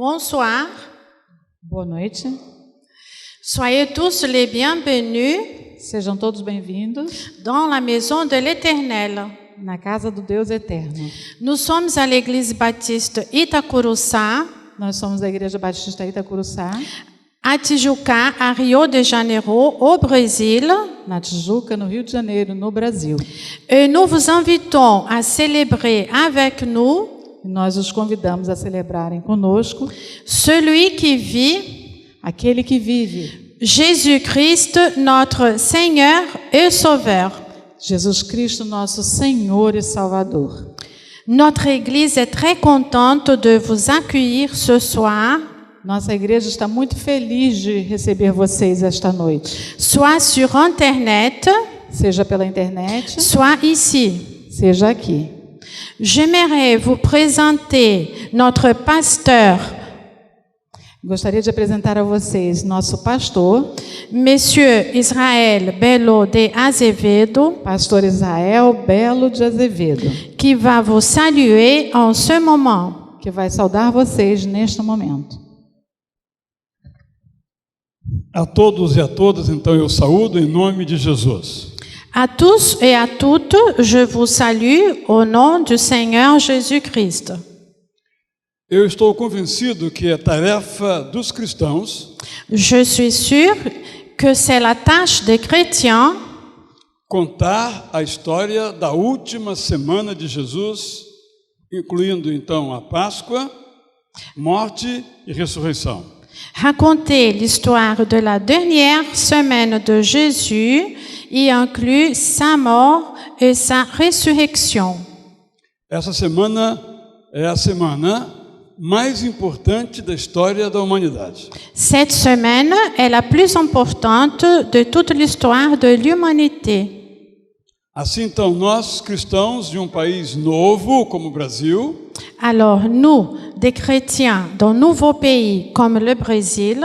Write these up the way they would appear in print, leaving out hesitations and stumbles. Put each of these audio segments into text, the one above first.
Bonsoir. Boa noite. Soyez tous les bienvenus Sejam todos bem-vindos dans la maison de l'Éternel. na casa do Deus Eterno. Nous sommes à l'église baptiste Itacuruçá, Nós somos a Igreja Batista Itacuruçá, à Tijuca, à Rio de Janeiro, au Brésil. na Tijuca, no Rio de Janeiro, no Brasil. Et nous vous invitons à célébrer avec nous E nós os convidamos a celebrarem conosco celui qui vit, aquele que vive, Jésus-Christ, notre Seigneur et Sauveur. Jesus Cristo, nosso Senhor e Salvador. Notre église est très contente de vous accueillir ce soir, Nossa igreja está muito feliz de receber vocês esta noite, soit sur Internet, seja pela internet, soit ici. seja aqui. J'aimerais vous présenter notre pasteur, Gostaria de apresentar a vocês nosso pastor, Monsieur Israël Belo de Azevedo, pastor Israel Belo de Azevedo, qui va vous saluer en ce moment. que vai saudar vocês neste momento. A todos e a todas, então, eu saúdo em nome de Jesus. À tous et à toutes, je vous salue au nom du Seigneur Jésus-Christ. Eu estou convencido que é tarefa dos cristãos Je suis sûr que c'est la tâche des chrétiens contar a história da última semana de Jesus, incluindo, então, a Páscoa, morte e ressurreição. raconter l'histoire de la dernière semaine de Jésus y inclut sa mort et sa résurrection. Essa semana é a semana mais importante da história da humanidade. Cette semaine est la plus importante de toute l'histoire de l'humanité. Assim, então, nós, cristãos de um país novo como o Brasil, Alors nous, des chrétiens d'un nouveau pays comme le Brésil,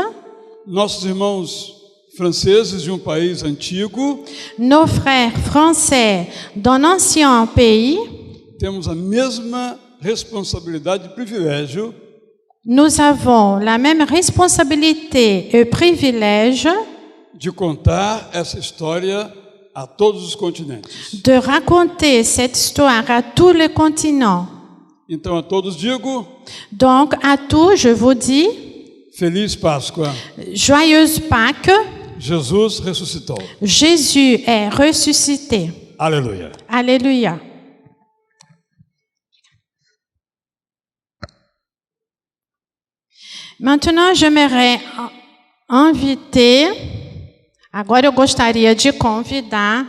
nossos irmãos franceses de um país antigo, nos frères français d'un ancien pays, temos a mesma responsabilidade e privilégio nous avons la même responsabilité et privilège de contar essa história a todos os continentes. de raconter cette histoire à tous les continents. Então, a todos digo, Donc, à tous, je vous dis, Feliz Páscoa. joyeuse Pâques, Jesus ressuscitou. Jésus est ressuscité. Aleluia. Alléluia. Maintenant, j'aimerais inviter, agora eu gostaria de convidar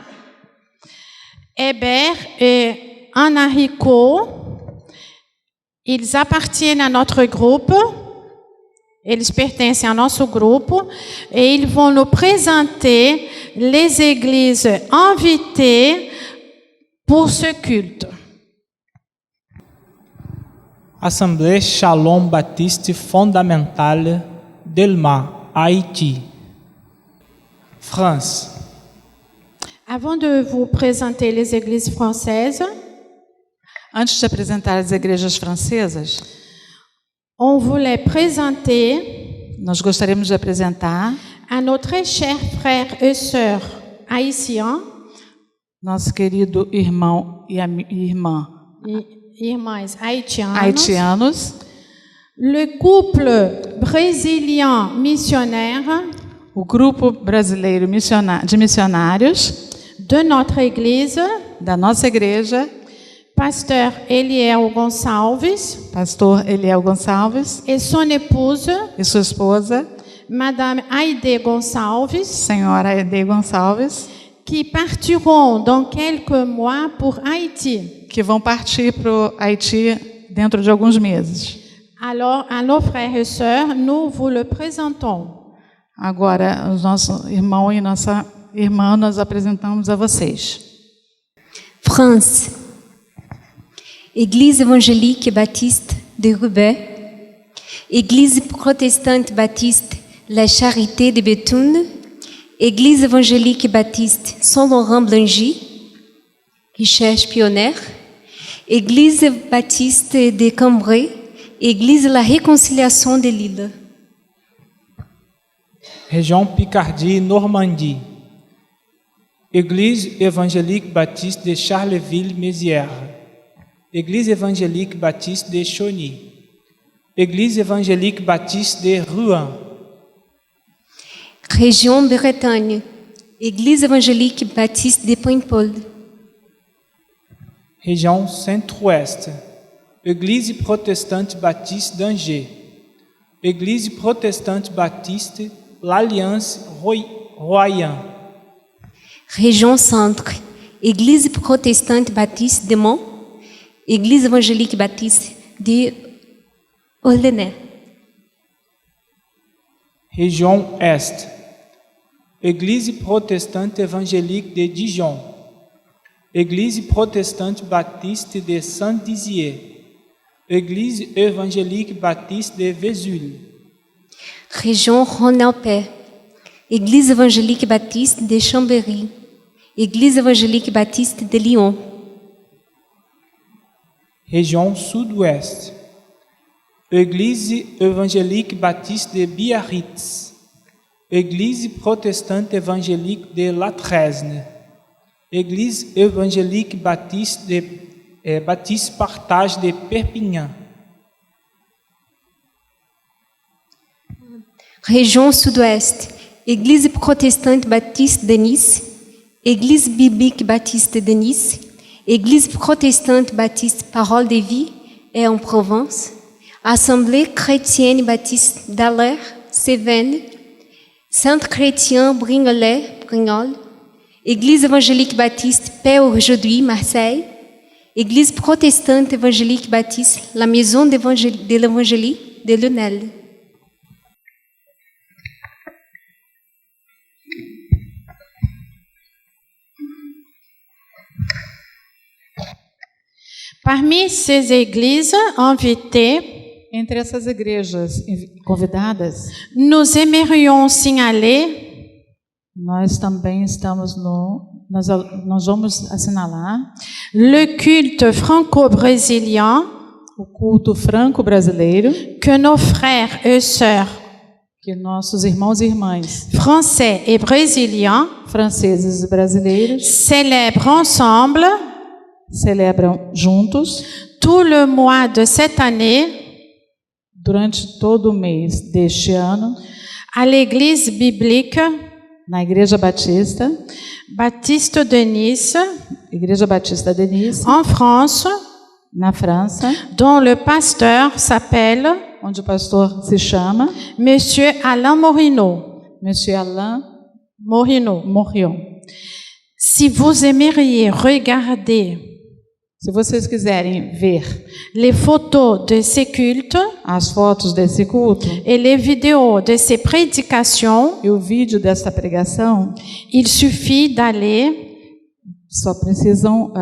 Hébert et Ana Rico. Ils appartiennent à notre groupe, eles pertencem ao nosso grupo, et ils vont nous présenter les églises invitées pour ce culte. Assemblée Shalom Baptiste Fondamentale d'Elma, Haïti, France. Avant de vous présenter les églises françaises, Antes de apresentar as igrejas francesas, on voulait présenter nós gostaríamos de apresentar à nos très chers frères et sœurs haïtiens, nosso querido irmão e irmã irmãs haïtianas, haitianos, le couple brésilien missionnaire o grupo brasileiro de missionários de notre église, da nossa igreja, pasteur Eliel Gonçalves pastor Eliel Gonçalves et son épouse, e sua esposa, Madame Aide Gonçalves, senhora Ede Gonçalves, qui partiront dans quelques mois pour Haïti. que vão partir para o Haiti dentro de alguns meses. Alors, à nos frères et sœurs, nous vous le présentons. Agora, o nosso irmão e nossa irmã, nós apresentamos a vocês. France, Église évangélique baptiste de Roubaix, Église protestante baptiste La Charité de Béthune, Église évangélique baptiste Saint-Laurent-Blangy, Recherche Pionnière, Église baptiste de Cambrai, Église La Réconciliation de Lille. Région Picardie-Normandie. Église évangélique baptiste de Charleville-Mézières. Église évangélique baptiste de Chauny. Église évangélique baptiste de Rouen. Région Bretagne. Église évangélique baptiste de Paimpol. Région Centro-Ouest. Église protestante baptiste d'Angers. Église protestante baptiste l'Alliance Royan. Région Centre. Église protestante baptiste de Mont. Église évangélique baptiste de Orléans. Région Est. Église protestante évangélique de Dijon. Église protestante baptiste de Saint-Dizier. Église évangélique baptiste de Vesoul. Région Rhône-Alpes. Église évangélique baptiste de Chambéry. Église évangélique baptiste de Lyon. Région Sud-Ouest. Église évangélique baptiste de Biarritz. Église protestante évangélique de La Tresne. Église évangélique baptiste Baptiste Partage de Perpignan. Région Sud-Ouest. Église protestante baptiste de Nice. Église biblique baptiste de Nice. Église protestante baptiste Parole de Vie et en Provence. Assemblée chrétienne baptiste d'Aller, Cévennes. Centre chrétien Brignoles. Église évangélique baptiste Paix aujourd'hui, Marseille. Église protestante évangélique baptiste La Maison de l'Évangile de Lunel. Parmi ces églises invitées, Entre essas igrejas convidadas, nous aimerions signaler nós também estamos nós vamos assinalar le culte franco-brésilien o culto franco-brasileiro, que nos frères et sœurs que nossos irmãos e irmãs français et brésiliens franceses e brasileiros célèbrent ensemble celebram juntos tout le mois de cette année durante todo o mês deste ano à l'église biblique na Igreja Batista, Baptiste de Nice, Igreja Batista de Nice, en France, na França, dont le pasteur s'appelle onde o pastor se chama Monsieur Alain Morino. Monsieur Alain Morino. Morion. Si vous aimeriez regarder Se vocês quiserem ver les photos de ces cultes as fotos desse culto et les vidéos de ces prédications, e o vídeo dessa pregação, il suffit d'aller só precisam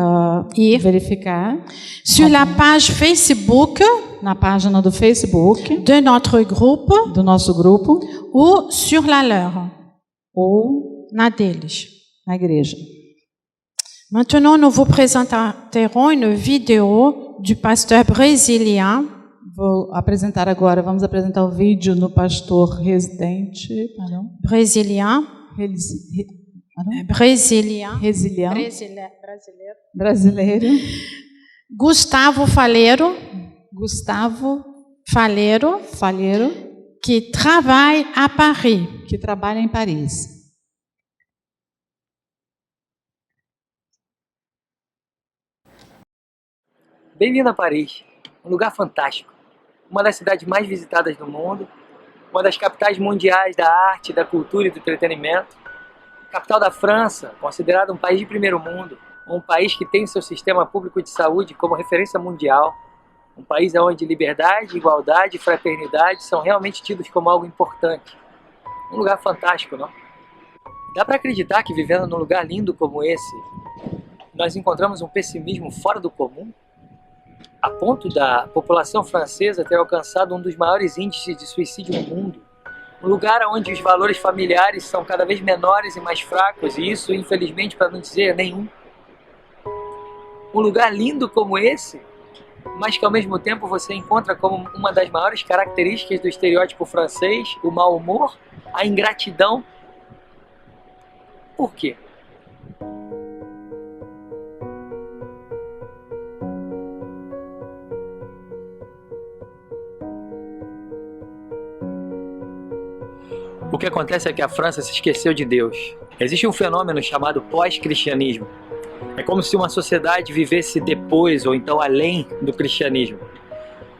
ir verificar sur la page Facebook na página do Facebook de notre groupe do nosso grupo ou sur la leur, ou na deles. na igreja. Maintenant, nous vous présenterons une vidéo du pasteur brésilien Vamos apresentar o vídeo do pastor brésilien brasileiro Gustavo Faleiro, qui travaille à Paris. que trabalha em Paris. Bem-vindo a Paris, um lugar fantástico, uma das cidades mais visitadas do mundo, uma das capitais mundiais da arte, da cultura e do entretenimento, capital da França, considerada um país de primeiro mundo, um país que tem seu sistema público de saúde como referência mundial, um país onde liberdade, igualdade e fraternidade são realmente tidos como algo importante. Um lugar fantástico, não? Dá para acreditar que vivendo num lugar lindo como esse, nós encontramos um pessimismo fora do comum? A ponto da população francesa ter alcançado um dos maiores índices de suicídio no mundo. Um lugar onde os valores familiares são cada vez menores e mais fracos, e isso, infelizmente, para não dizer nenhum. Um lugar lindo como esse, mas que ao mesmo tempo você encontra como uma das maiores características do estereótipo francês o mau humor, a ingratidão. Por quê? O que acontece é que a França se esqueceu de Deus. Existe um fenômeno chamado pós-cristianismo. É como se uma sociedade vivesse depois ou então além do cristianismo.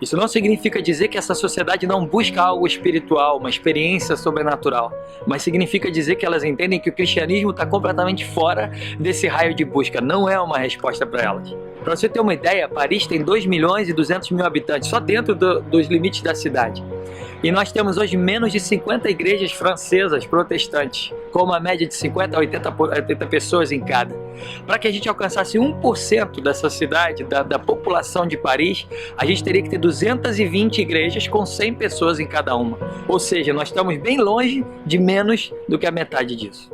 Isso não significa dizer que essa sociedade não busca algo espiritual, uma experiência sobrenatural, mas significa dizer que elas entendem que o cristianismo está completamente fora desse raio de busca, não é uma resposta para elas. Para você ter uma ideia, Paris tem 2.200.000 habitantes, só dentro dos limites da cidade. E nós temos hoje menos de 50 igrejas francesas protestantes, com uma média de 50 a 80 pessoas em cada. Para que a gente alcançasse 1% dessa cidade, da população de Paris, a gente teria que ter 220 igrejas com 100 pessoas em cada uma. Ou seja, nós estamos bem longe de menos do que a metade disso.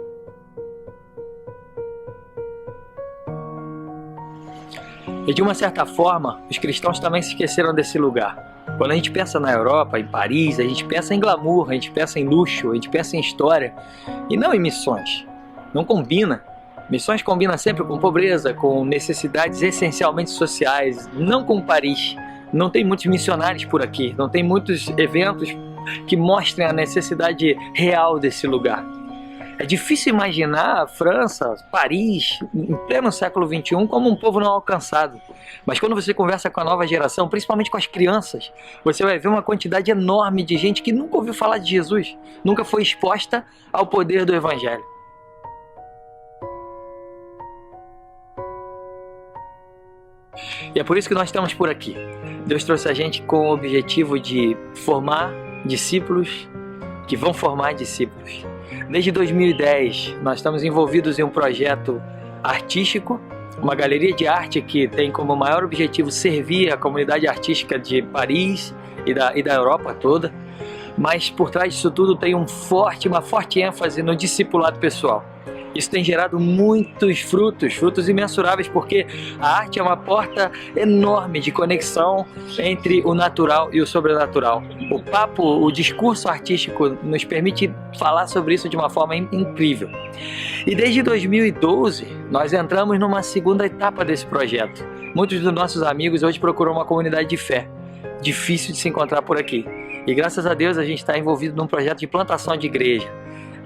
E de uma certa forma, os cristãos também se esqueceram desse lugar. Quando a gente pensa na Europa, em Paris, a gente pensa em glamour, a gente pensa em luxo, a gente pensa em história e não em missões. Não combina. Missões combina sempre com pobreza, com necessidades essencialmente sociais, não com Paris. Não tem muitos missionários por aqui, não tem muitos eventos que mostrem a necessidade real desse lugar. É difícil imaginar a França, Paris, em pleno século XXI, como um povo não alcançado. Mas quando você conversa com a nova geração, principalmente com as crianças, você vai ver uma quantidade enorme de gente que nunca ouviu falar de Jesus, nunca foi exposta ao poder do Evangelho. E é por isso que nós estamos por aqui. Deus trouxe a gente com o objetivo de formar discípulos que vão formar discípulos. Desde 2010, nós estamos envolvidos em um projeto artístico, uma galeria de arte que tem como maior objetivo servir a comunidade artística de Paris e da Europa toda, mas por trás disso tudo tem uma forte ênfase no discipulado pessoal. Isso tem gerado muitos frutos imensuráveis, porque a arte é uma porta enorme de conexão entre o natural e o sobrenatural. O discurso artístico nos permite falar sobre isso de uma forma incrível. E desde 2012, nós entramos numa segunda etapa desse projeto. Muitos dos nossos amigos hoje procuram uma comunidade de fé. Difícil de se encontrar por aqui. E graças a Deus a gente está envolvido num projeto de plantação de igreja.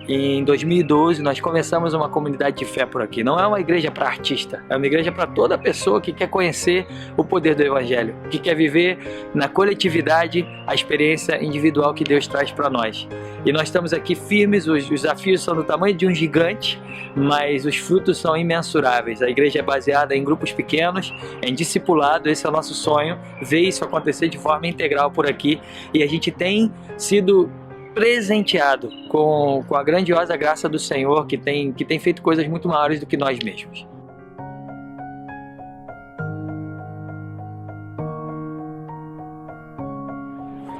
Em 2012 nós começamos uma comunidade de fé por aqui. Não é uma igreja para artista, é uma igreja para toda pessoa que quer conhecer o poder do Evangelho, que quer viver na coletividade a experiência individual que Deus traz para nós. E nós estamos aqui firmes, os desafios são do tamanho de um gigante, mas os frutos são imensuráveis. A igreja é baseada em grupos pequenos, em discipulado, esse é o nosso sonho, ver isso acontecer de forma integral por aqui. E a gente tem sido presenteado com a grandiosa graça do Senhor, que tem feito coisas muito maiores do que nós mesmos.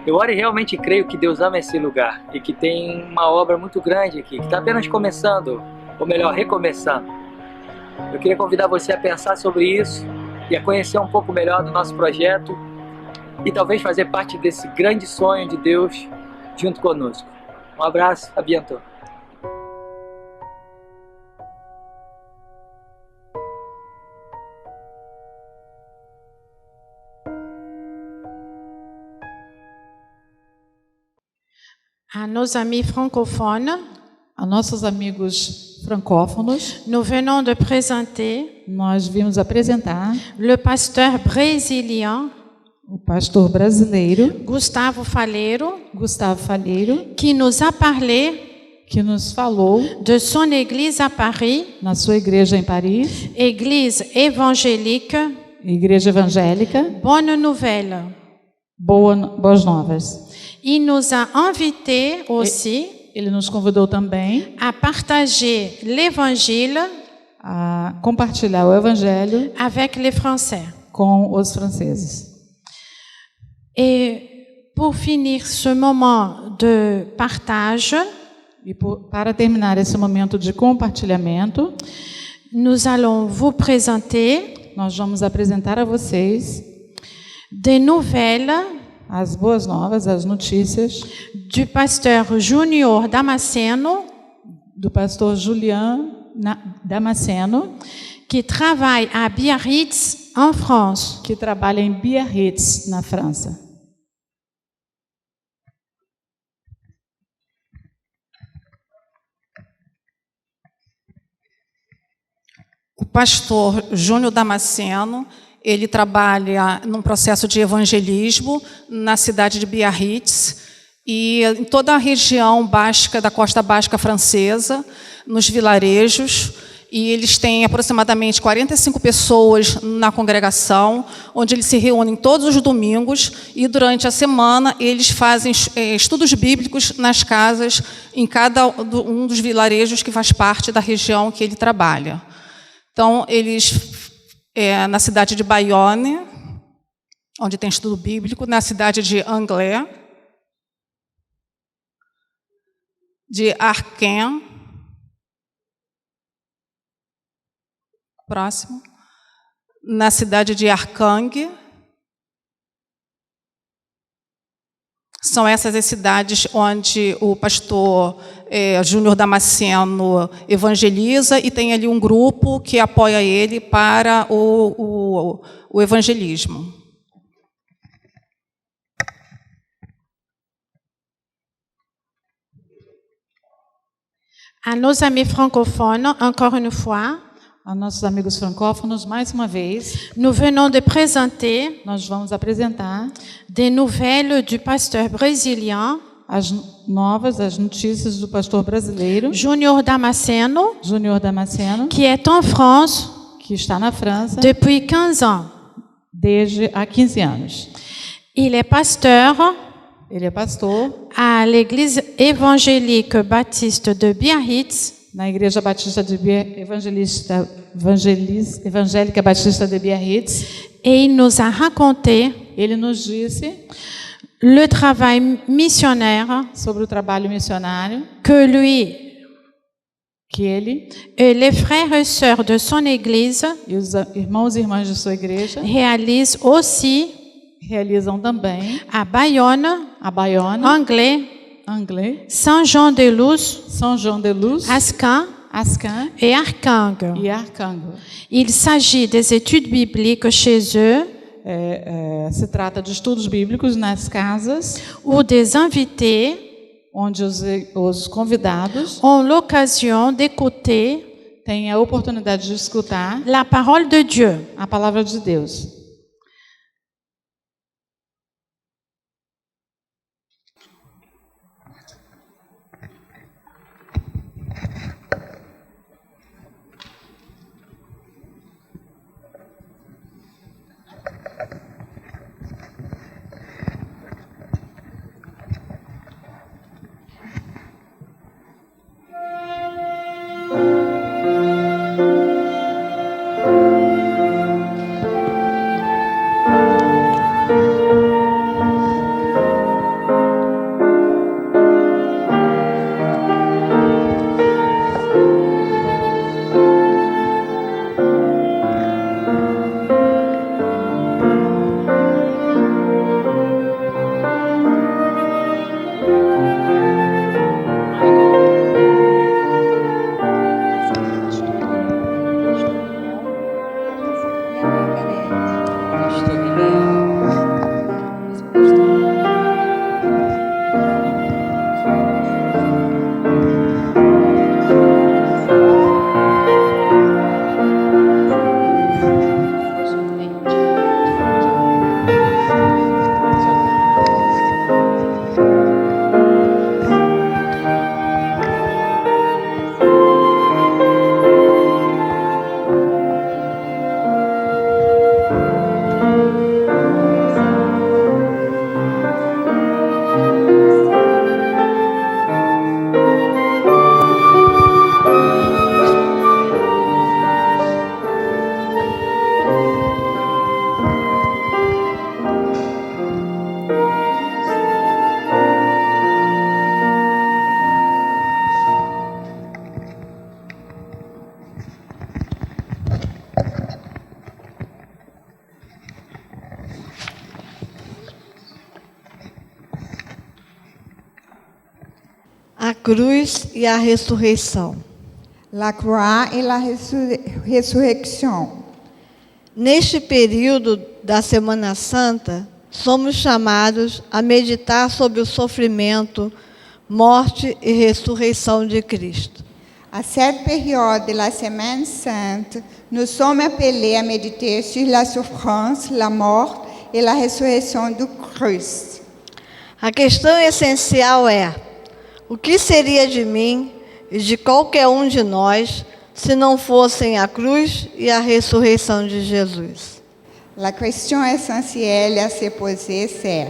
Eu oro e realmente creio que Deus ama esse lugar e que tem uma obra muito grande aqui, que está apenas começando, ou melhor, recomeçando. Eu queria convidar você a pensar sobre isso e a conhecer um pouco melhor do nosso projeto e talvez fazer parte desse grande sonho de Deus junto conosco. Um abraço, à bientôt. À nos amis francophones, A nossos amigos francófonos, nous venons de présenter nós vimos apresentar le pasteur brésilien o pastor brasileiro Gustavo Faleiro, Gustavo Faleiro, qui nous a parlé que nos falou de son église à Paris, na sua igreja em Paris, église évangélique, igreja evangélica, Bonne Nouvelle. Boas Novas. Il nous a invités aussi Ele nos convidou também à partager l'évangile a compartilhar o evangelho avec les Français. com os franceses. Et pour finir ce moment de partage, E para terminar esse momento de compartilhamento, nous allons vous présenter nós vamos apresentar a vocês des nouvelles as boas novas, as notícias du pasteur Junior Damasceno, do pastor Julian Damasceno, qui travaille à Biarritz, en France. que trabalha em Biarritz, na França. O pastor Júnior Damasceno, ele trabalha num processo de evangelismo na cidade de Biarritz e em toda a região basca, da costa basca francesa, nos vilarejos, e eles têm aproximadamente 45 pessoas na congregação, onde eles se reúnem todos os domingos e durante a semana eles fazem estudos bíblicos nas casas, em cada um dos vilarejos que faz parte da região que ele trabalha. Então, eles, na cidade de Bayonne, onde tem estudo bíblico, na cidade de Angers, de Arquem, próximo, na cidade de Arkang. São essas as cidades onde o pastor Júnior Damasceno evangeliza e tem ali um grupo que apoia ele para o evangelismo. À nos amis francophones, encore une fois, A nossos amigos francófonos, mais uma vez, nous venons de présenter nós vamos apresentar des nouvelles du pasteur brésilien as novas, as notícias do pastor brasileiro, Junior Damasceno, Júnior Damasceno, qui est en France que está na França depuis 15 ans. desde há 15 anos. Il est pasteur Ele é pastor à l'église évangélique baptiste de Biarritz na Igreja Batista de Evangélica Batista de Biarritz. et il nous a raconté Ele nos disse le travail missionnaire sobre o trabalho missionário que lui que ele et les frères et sœurs de son église e os irmãos e irmãs de sua igreja réalisent aussi realizam também à Bayonne, a Bayonne, Angers, Saint-Jean-de-Luz, Saint-Jean-de-Luz, Ascan Ascan et Arkang. e Arcango. Il s'agit des études bibliques chez eux Se trata de estudos bíblicos nas casas, où des invités onde os convidados ont l'occasion d'écouter têm a oportunidade de escutar la parole de Dieu. a palavra de Deus. cruz e a ressurreição. La croix et la résurrection. Neste período da Semana Santa, somos chamados a meditar sobre o sofrimento, morte e ressurreição de Cristo. À cette période de la Semaine Sainte, nous sommes appelés à méditer sur la souffrance, la mort et la résurrection du Christ. A questão essencial é: o que seria de mim e de qualquer um de nós se não fossem a cruz e a ressurreição de Jesus? La question essentielle à se poser, c'est: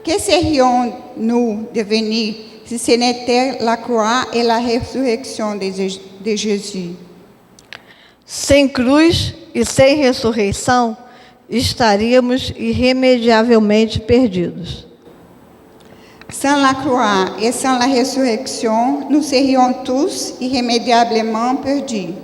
que serions-nous devenus si ce n'était la croix et la résurrection de Jésus? Sem cruz e sem ressurreição, estaríamos irremediavelmente perdidos. Sans la croix et sans la résurrection, nous serions tous irrémédiablement perdus.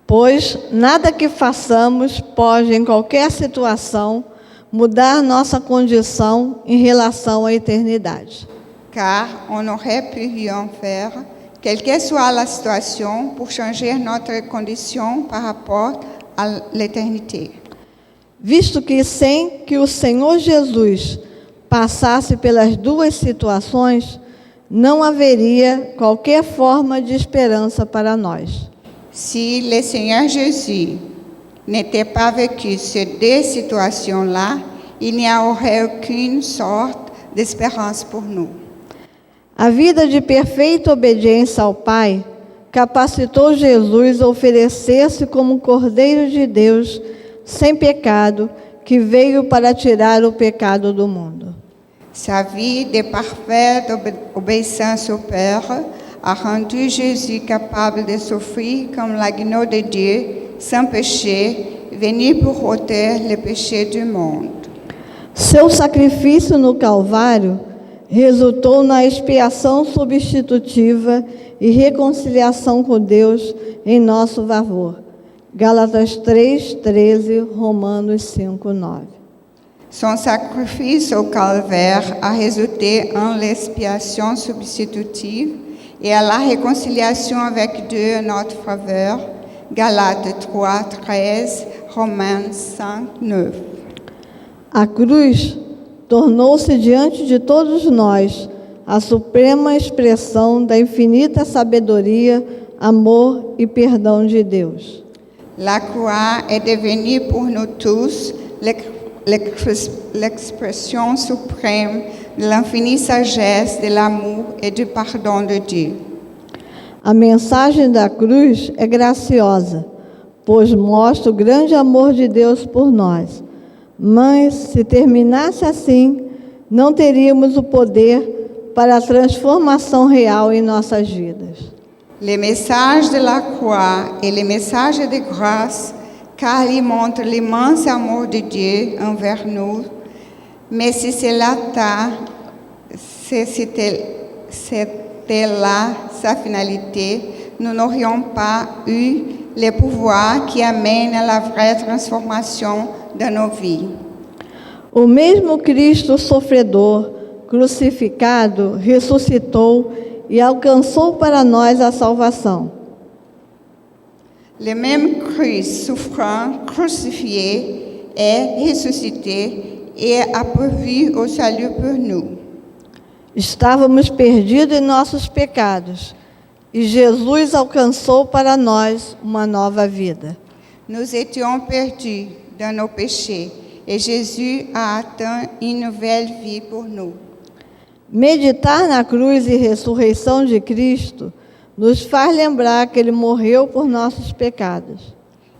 Pois nada que façamos pode, em qualquer situação, mudar nossa condição em relação à eternidade. Car on n'aurait pu rien faire, quelle que soit la situation, pour changer notre condition par rapport à l'éternité. Visto que sem que o Senhor Jesus passasse pelas duas situações, não haveria qualquer forma de esperança para nós. Si le Seigneur Jésus n'était pas vécu ces deux situations-là, il n'y aurait aucune sorte d'espérance pour nous. A vida de perfeita obediência ao Pai capacitou Jesus a oferecer-se como Cordeiro de Deus, sem pecado, que veio para tirar o pecado do mundo. Sa vie de parfaite obéissance au Père a rendu Jésus capable de souffrir comme l'agneau de Dieu, sans péché, venu pour ôter le péché du monde. Seu sacrifício no Calvário resultou na expiação substitutiva e reconciliação com Deus em nosso favor. Gálatas 3:13, Romanos 5:9. Son sacrifice au calvaire a résulté en l'expiation substitutive et à la réconciliation avec Dieu en notre faveur. Galates 3:13, Romains 5:9. A cruz tornou-se diante de todos nós a suprema expressão da infinita sabedoria, amor e perdão de Deus. La croix est devenue pour nous tous l'expression suprême de l'infinie sagesse, de l'amour et du pardon de Dieu. A mensagem da cruz é graciosa, pois mostra o grande amor de Deus por nós. Mas, se terminasse assim, não teríamos o poder para a transformação real em nossas vidas. Le message de la croix est le message de grâce, car il montre l'immense amour de Dieu envers nous. Mais si c'était là sa finalité, nous n'aurions pas eu le pouvoir qui amène à la vraie transformation de nos vies. O mesmo Cristo sofredor, crucificado, ressuscitou e alcançou para nós a salvação. Le même Christ souffrant, crucifié et ressuscité et a pourvu au salut pour nous. Estávamos perdidos em nossos pecados e Jesus alcançou para nós uma nova vida. Nous étions perdus dans nos péchés et Jésus a atteint une nouvelle vie pour nous. Meditar na cruz e ressurreição de Cristo nos faz lembrar que Ele morreu por nossos pecados.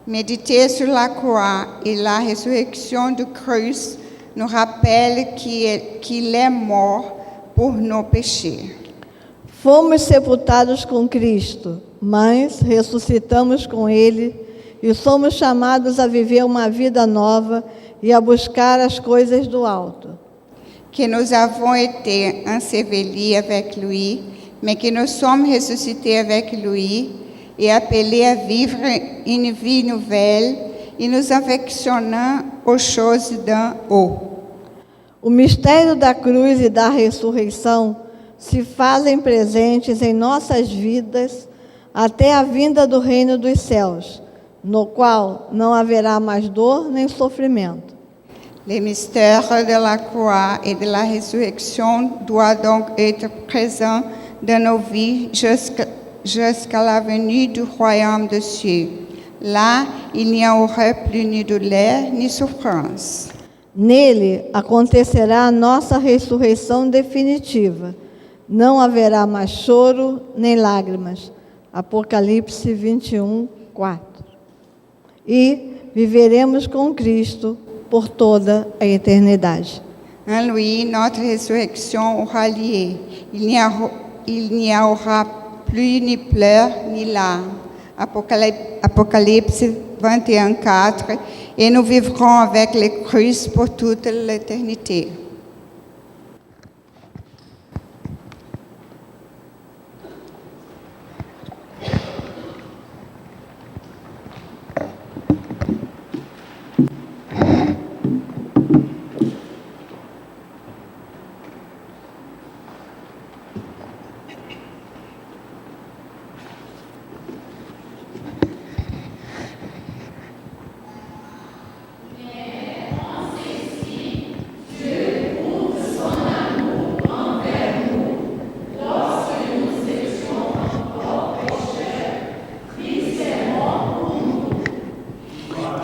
Méditer sur la croix et la résurrection du Christ nous rappelle qu'il est mort pour nos péchés. Fomos sepultados com Cristo, mas ressuscitamos com Ele e somos chamados a viver uma vida nova e a buscar as coisas do alto. Que nous avons été ensevelis avec lui, mais que nous sommes ressuscités avec lui et appelés à vivre une vie nouvelle et nous affectionnons aux choses d'en haut. O mistério da cruz e da ressurreição se fazem presentes em nossas vidas até a vinda do reino dos céus, no qual não haverá mais dor nem sofrimento. Les mystères de la croix et de la résurrection doivent donc être présents dans nos vies jusqu'à la venue du royaume des cieux. Là, il n'y aurait plus ni douleur ni souffrance. Nele acontecerá a nossa ressurreição definitiva. Não haverá mais choro nem lágrimas. Apocalipse 21, 4. E viveremos com Cristo por toda a eternidade. En lui, notre résurrection aura lieu. Il n'y aura plus ni pleurs ni larmes. Apocalypse 21, 4. Et nous vivrons avec le Christ pour toute l'éternité.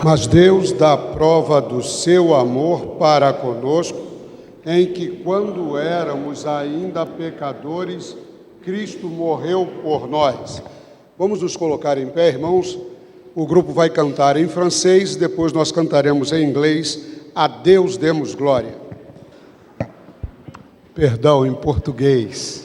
Mas Deus dá prova do seu amor para conosco, em que, quando éramos ainda pecadores, Cristo morreu por nós. Vamos nos colocar em pé, irmãos. O grupo vai cantar em francês, depois nós cantaremos em inglês. A Deus demos glória. Perdão, em português.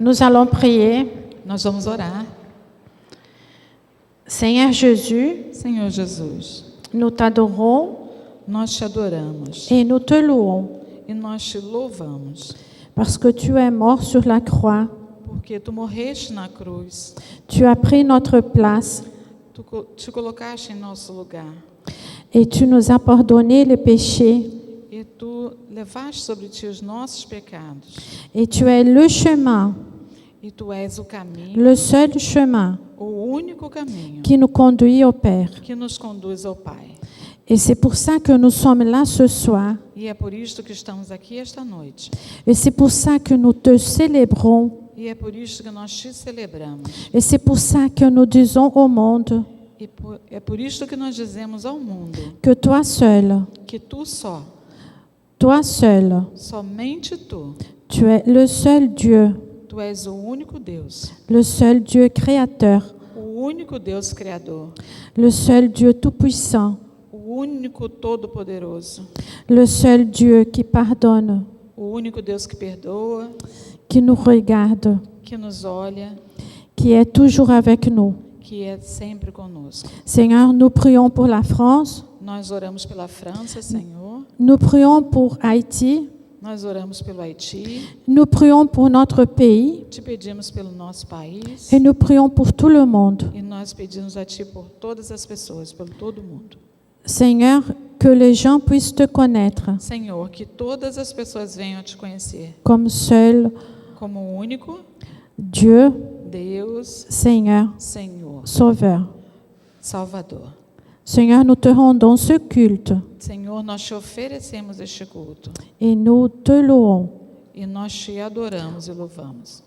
Nous allons prier. Nós vamos orar. Seigneur Jésus, Senhor Jesus, nous t'adorons Nós te adoramos et nous te louons e nós te louvamos, parce que tu es mort sur la croix. porque tu morreste na cruz, Tu as pris notre place tu te colocaste em nosso lugar et tu nous as pardonné les péchés. e tu levaste sobre ti os nossos pecados. Et tu es le chemin, E tu és o caminho, le seul chemin o único caminho qui nous conduit au Père. que nos conduz ao Pai. Et c'est pour ça que nous sommes là ce soir. E é por isto que estamos aqui esta noite. Et c'est pour ça que nous te célébrons. E é por isto que nós te celebramos. Et c'est pour ça que nous disons au monde E é por isto que nós dizemos ao mundo que toi seul, que tu só, somente tu es le seul Dieu, tu és o único Deus, le seul Dieu créateur, o único Deus criador, le seul Dieu tout-puissant, o único todo-poderoso, le seul Dieu qui pardonne, o único Deus que perdoa, qui nous regarde, que nos olha, qui est toujours avec nous. que é sempre conosco. Seigneur, nous prions pour la France, Nós oramos pela França, Senhor. nous prions pour Haïti, Nós oramos pelo Haiti. nous prions pour notre pays Te pedimos pelo nosso país. et nous prions pour tout le monde. E nós pedimos a Ti por todas as pessoas, por todo mundo. Seigneur, que les gens puissent te connaître Senhor, que todas as pessoas venham a Te conhecer comme seul como o único Dieu, Deus, Seigneur, Senhor, Sauveur. Salvador. Seigneur, nous te rendons ce culte Senhor, nós Te oferecemos este culto et nous te louons. e nós Te adoramos e louvamos.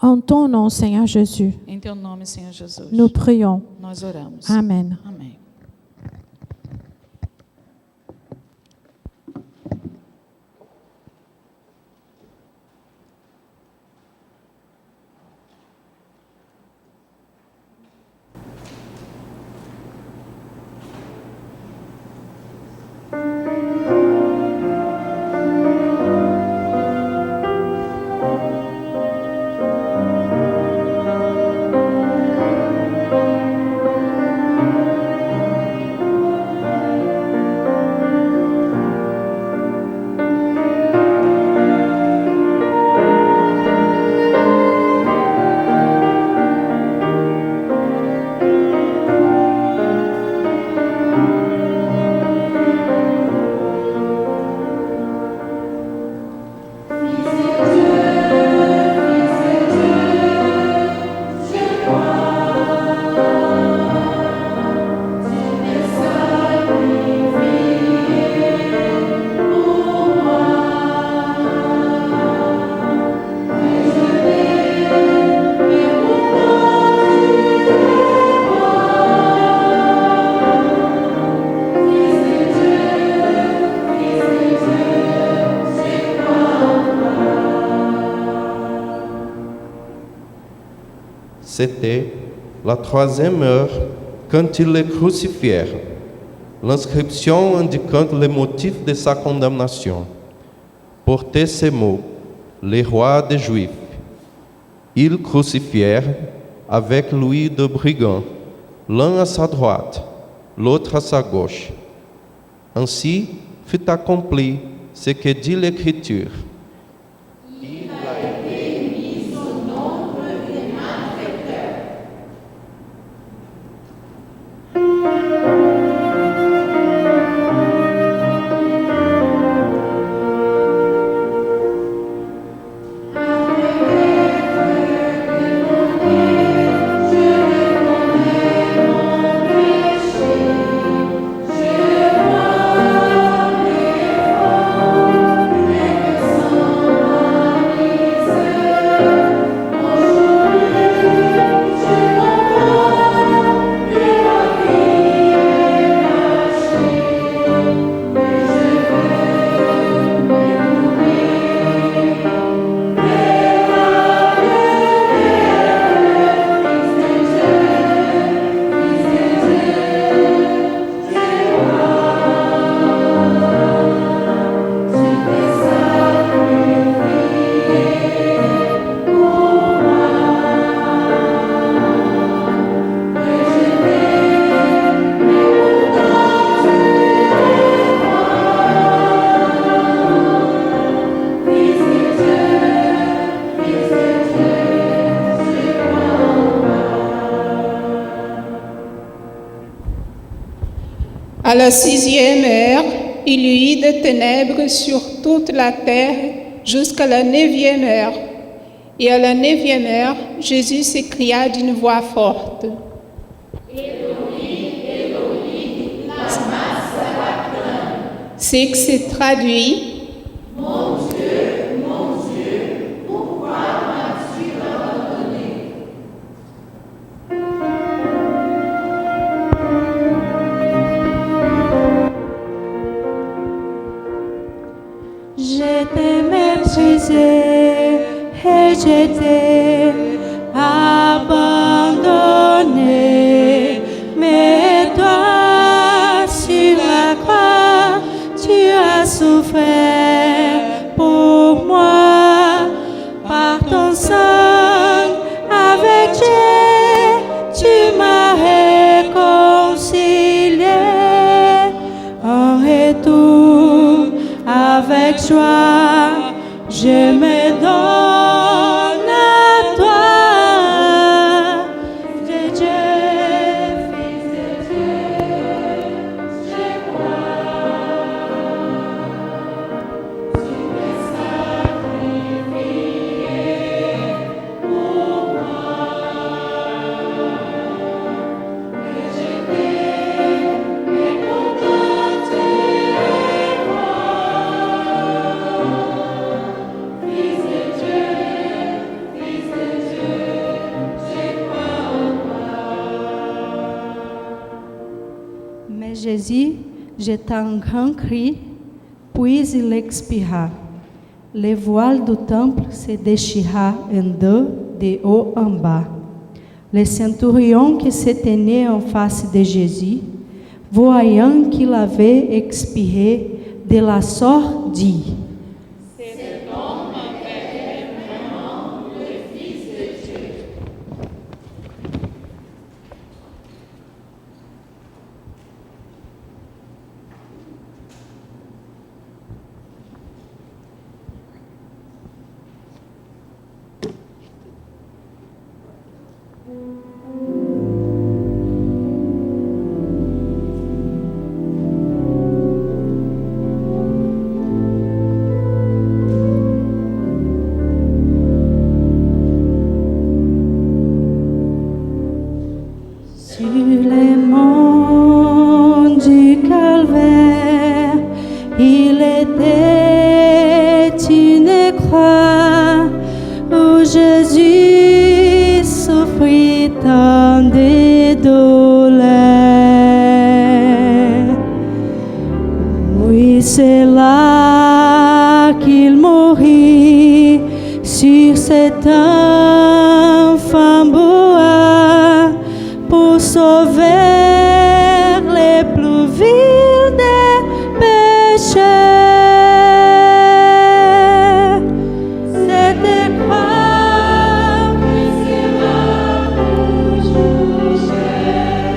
En ton nom, Seigneur Jésus, Em Teu nome, Senhor Jesus, nous prions. nós oramos. Amen. Amém. C'était la troisième heure quand ils le crucifièrent. L'inscription indiquant le motif de sa condamnation portait ces mots: le roi des Juifs. Ils crucifièrent avec lui deux brigands, l'un à sa droite, l'autre à sa gauche. Ainsi fut accompli ce que dit l'Écriture. Amen. À la 6e heure, il y eut des ténèbres sur toute la terre jusqu'à la 9e heure. Et à la 9e heure, Jésus s'écria d'une voix forte. Ce qui se traduit. Mon Dieu, pourquoi m'as-tu abandonné? J'étais méprisée et j'étais abandonnée, mais toi, sur la croix, tu as souffert pour moi. Par ton sang, avec Dieu, tu m'as réconcilié. En retour, avec joie, je me donne à toi. De Dieu, Fils de Dieu, je crois. Tu m'es sacrifié pour moi. Et je t'aime et content te voir. Fils de Dieu, je crois en toi. Mais Jésus jeta un grand cri, puis il expira. Le voile du temple se déchira en deux, de haut en bas. Le centurion qui se tenait en face de Jésus, voyant qu'il avait expiré de la sorte, dit: Cet homme avait vraiment le Fils de Dieu. Sur les monts du calvaire, il était une croix où Jésus souffrit tant de douleurs. Oui, c'est là qu'il mourit sur cet enfant bois pour sauver les plus vils des pécheurs. Cette croix qui sera pour juger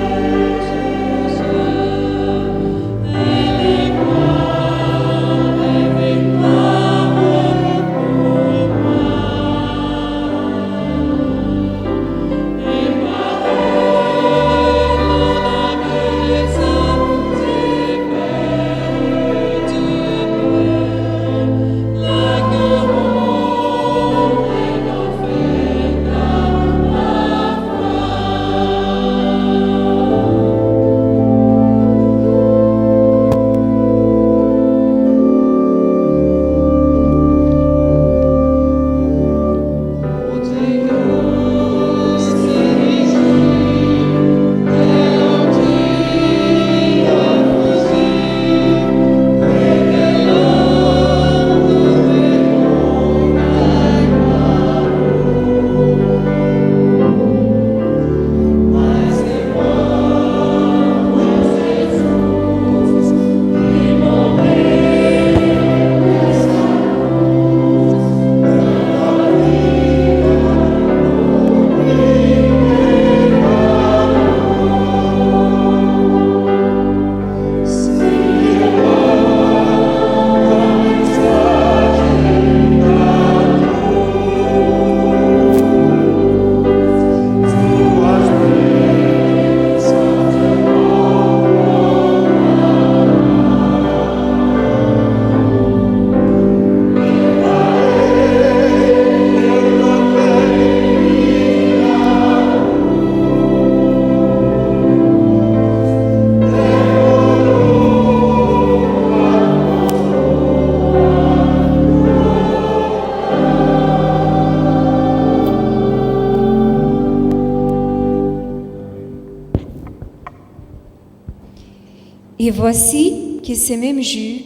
Et voici que ce même jour,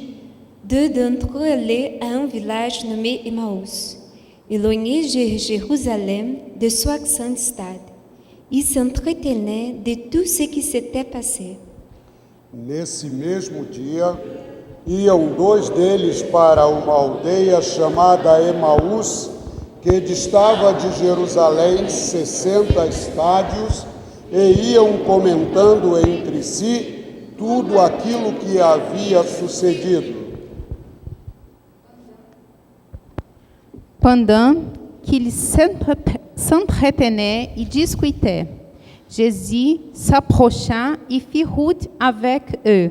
2 d'entre eux allaient à un village nommé Emmaüs, éloigné de Jérusalem de 60 stades. Ils s'entretenaient de tout ce qui s'était passé. Nesse mesmo dia, iam 2 deles para uma aldeia chamada Emaús, que distava de Jerusalém 60 estádios, e iam comentando entre si tudo aquilo que havia sucedido. Pendant qu'ils s'entretenaient et discutaient, Jésus s'approcha et fit route avec eux.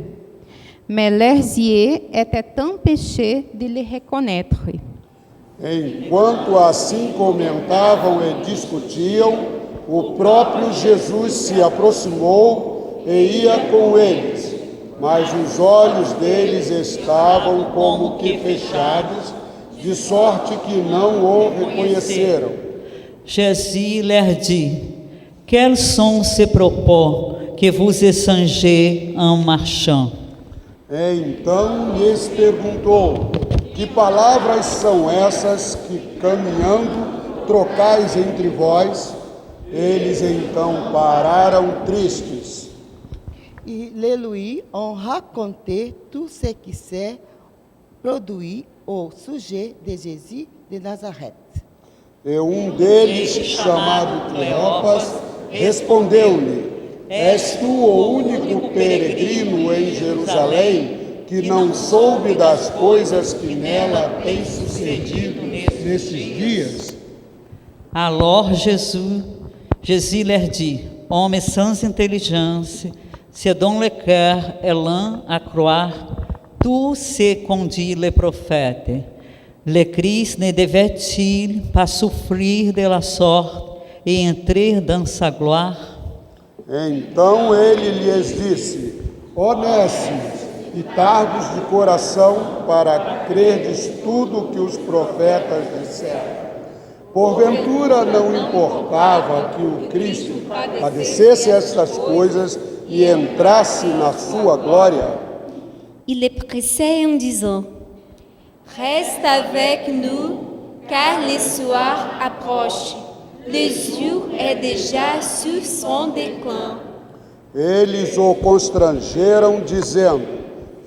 Mais leurs yeux étaient empêchés de le reconnaître. Enquanto assim comentavam e discutiam, o próprio Jesus se aproximou e ia com eles, mas os olhos deles estavam como que fechados, de sorte que não o reconheceram. Jésus leur dit: Quels sont ces propos que vous échangez en marchant? Então lhes perguntou: Que palavras são essas que, caminhando, trocais entre vós? Eles então pararam tristes. Et les lui ont raconté tout ce qui s'est produit au sujet de Jésus de Nazareth. E deles, chamado Cleopas, respondeu-lhe: És tu o único peregrino em Jerusalém que não soube das coisas que nela têm sucedido nesses dias? Alors Jésus leur dit: Hommes sans intelligence, c'est dans le cœur est lent à croire tout ce qu'ont dit les prophètes. Le Christ ne devait-il pas souffrir de la sorte et entrer dans sa gloire? Então ele lhes disse: Honestos e tardos de coração para crerdes tudo que os profetas disseram. Porventura não importava que o Cristo padecesse estas coisas e entrasse na sua glória? Il les pressait en disant: Reste avec nous, car le soir approche. Le jour est déjà sur son déclin. Eles o constrangeram, dizendo: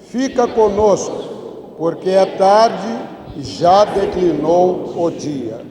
Fica conosco, porque é tarde e já declinou o dia.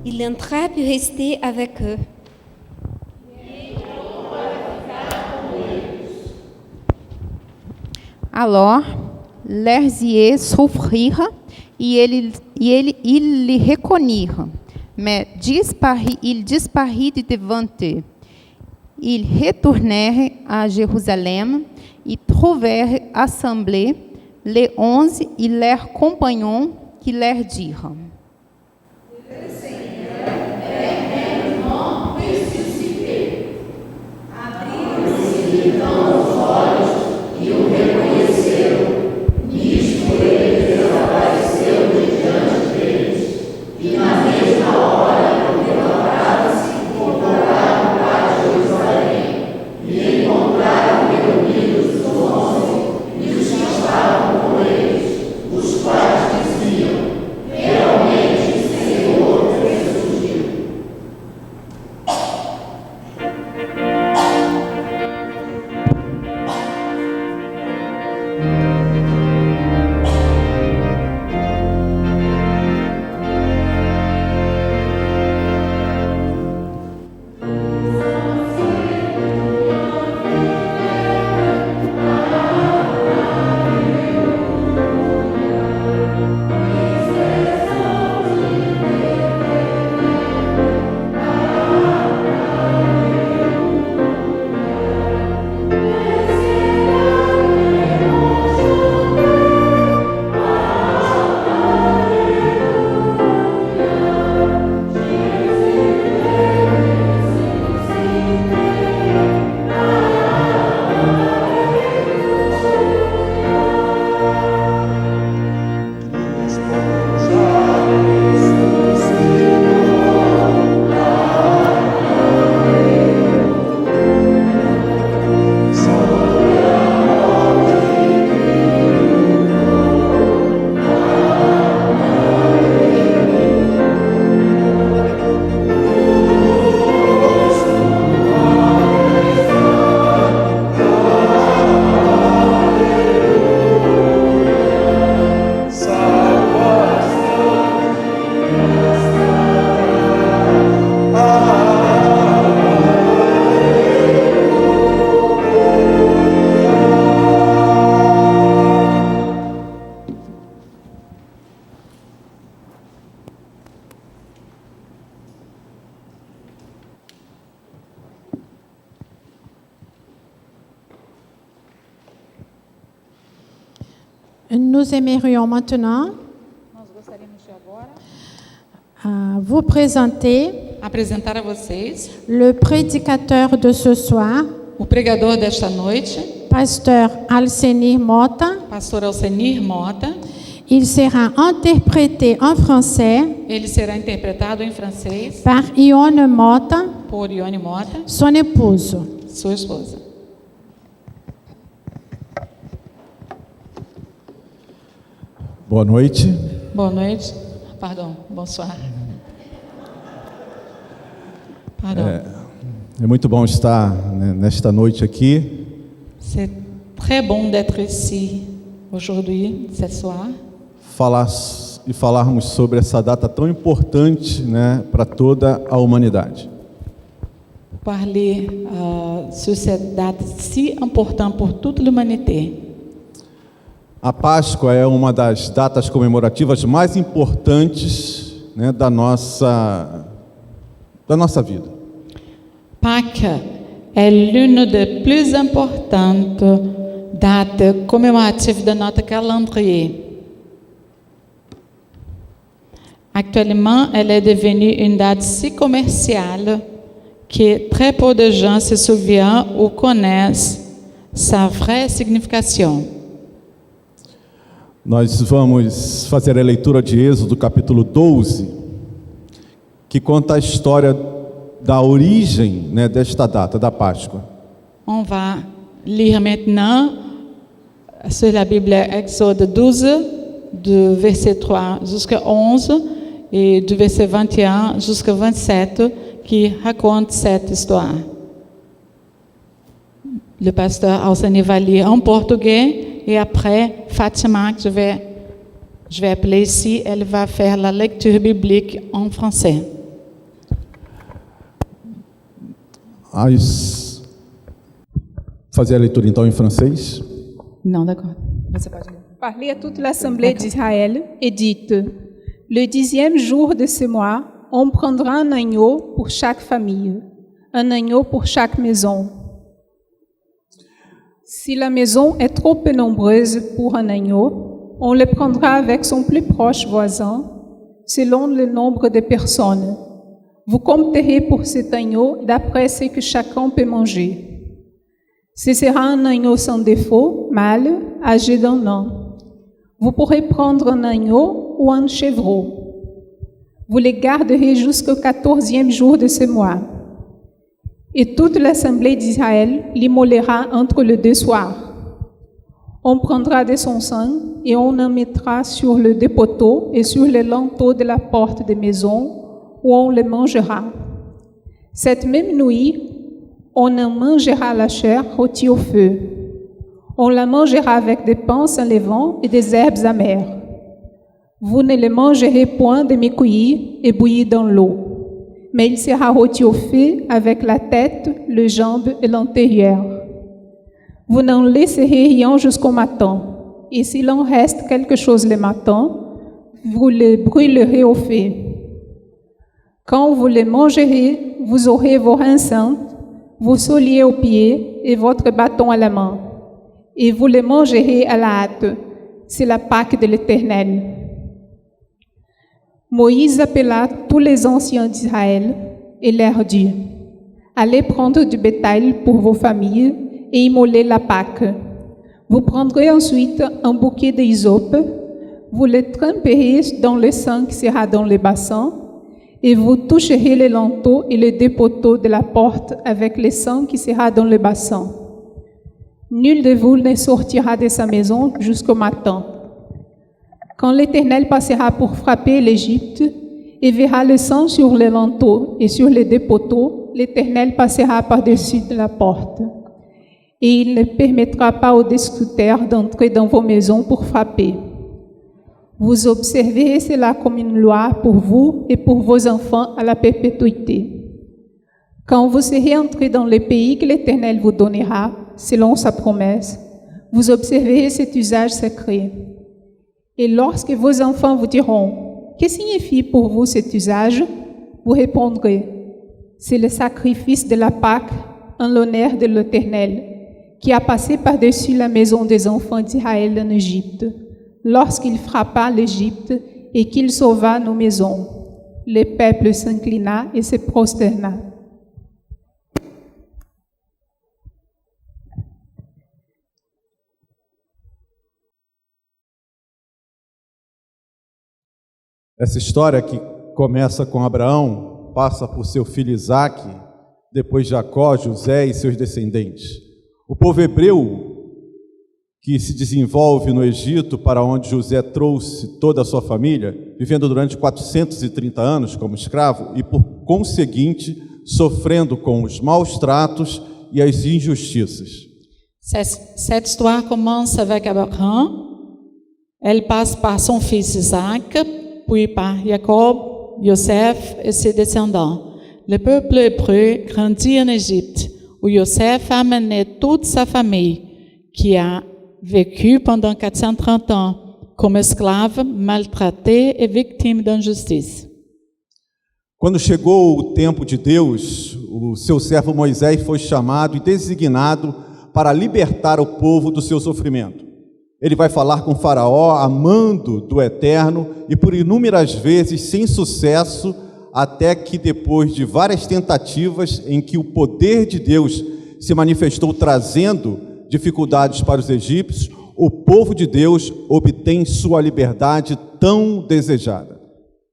Il entra pour rester avec eux. Alors, leurs yeux s'ouvrirent et ils le reconnurent, mais il disparut de devant eux. Ils retournèrent à Jérusalem et trouvèrent assemblés les 11 et leurs compagnons qui leur dirent: Nous aimerions maintenant vous présenter apresentar a vocês le prédicateur de ce soir, o pregador desta noite, pasteur Alcenir Mota. pastor Alcenir Mota. Il sera interprété en français Ele será interpretado em francês par Ione Mota, por Ione Mota, son épouse. sua esposa. Boa noite. Boa noite. Pardon, bonsoir. Pardon. É muito bom estar, né, nesta noite aqui. C'est très bon d'être ici aujourd'hui, ce soir. Falarmos sobre essa data tão importante, né, para toda a humanidade. Parler sur cette date si importante pour toute l'humanité. A Páscoa é uma das datas comemorativas mais importantes, né, da nossa vida. Pâques est l'une des plus importantes dates commémoratives de notre calendrier. Actuellement, elle est devenue une date si commerciale que très peu de gens se souviennent ou connaissent sa vraie signification. Nós vamos fazer a leitura de Êxodo, capítulo 12, que conta a história da origem, né, desta data, da Páscoa. On va lire maintenant sur la Bible Exode 12, du verset 3 jusqu'à 11 et du verset 21 jusqu'à 27, qui raconte cette histoire. Le pasteur Alcenir va lire en portugais et après, Fatima, que je vais appeler ici, elle va faire la lecture biblique en français. Fazer a leitura então em francês? Non, d'accord. Parlez à toute l'assemblée d'Israël et dites, le 10e jour de ce mois, on prendra un agneau pour chaque famille, un agneau pour chaque maison. Si la maison est trop peu nombreuse pour un agneau, on le prendra avec son plus proche voisin, selon le nombre de personnes. Vous compterez pour cet agneau d'après ce que chacun peut manger. Ce sera un agneau sans défaut, mâle, âgé d'1 an. Vous pourrez prendre un agneau ou un chevreau. Vous les garderez jusqu'au 14e jour de ce mois. Et toute l'assemblée d'Israël l'immolera entre les 2 soirs. On prendra de son sang et on en mettra sur le dépoteau et sur les linteaux de la porte des maisons où on le mangera. Cette même nuit, on en mangera la chair rôtie au feu. On la mangera avec des pains sans levain et des herbes amères. Vous ne le mangerez point demi-cuit et bouilli dans l'eau, mais il sera rôti au feu avec la tête, les jambes et l'intérieur. Vous n'en laisserez rien jusqu'au matin, et s'il en reste quelque chose le matin, vous le brûlerez au feu. Quand vous le mangerez, vous aurez vos reins saints, vos souliers aux pieds et votre bâton à la main, et vous le mangerez à la hâte. C'est la Pâque de l'Éternel. Moïse appela tous les anciens d'Israël et leur dit, allez prendre du bétail pour vos familles et immoler la Pâque. Vous prendrez ensuite un bouquet d'hysope, vous le tremperez dans le sang qui sera dans le bassin, et vous toucherez les linteaux et les dépoteaux de la porte avec le sang qui sera dans le bassin. Nul de vous ne sortira de sa maison jusqu'au matin. Quand l'Éternel passera pour frapper l'Égypte et verra le sang sur les linteaux et sur les dépoteaux, l'Éternel passera par-dessus de la porte. Et il ne permettra pas aux destructeurs d'entrer dans vos maisons pour frapper. Vous observerez cela comme une loi pour vous et pour vos enfants à la perpétuité. Quand vous serez entrés dans le pays que l'Éternel vous donnera, selon sa promesse, vous observerez cet usage secret. Et lorsque vos enfants vous diront, que signifie pour vous cet usage? Vous répondrez, c'est le sacrifice de la Pâque en l'honneur de l'Éternel, qui a passé par-dessus la maison des enfants d'Israël en Égypte, lorsqu'il frappa l'Égypte et qu'il sauva nos maisons. Le peuple s'inclina et se prosterna. Essa história que começa com Abraão, passa por seu filho Isaque, depois Jacó, José e seus descendentes. O povo hebreu que se desenvolve no Egito, para onde José trouxe toda a sua família, vivendo durante 430 anos como escravo e, por conseguinte, sofrendo com os maus tratos e as injustiças. Cette histoire commence avec Abraham. Elle passe par son fils Isaac, puis par Jacob, Joseph et ses descendants. Le peuple hébreu grandit en Égypte, où Joseph a amené toute sa famille, qui a vécu pendant 430 ans como escrave, maltraité et victime d'injustice. Quando chegou o tempo de Deus, o seu servo Moisés foi chamado e designado para libertar o povo do seu sofrimento. Ele vai falar com Faraó, amando do Eterno, e por inúmeras vezes sem sucesso, até que depois de várias tentativas em que o poder de Deus se manifestou trazendo dificuldades para os egípcios, o povo de Deus obtém sua liberdade tão desejada.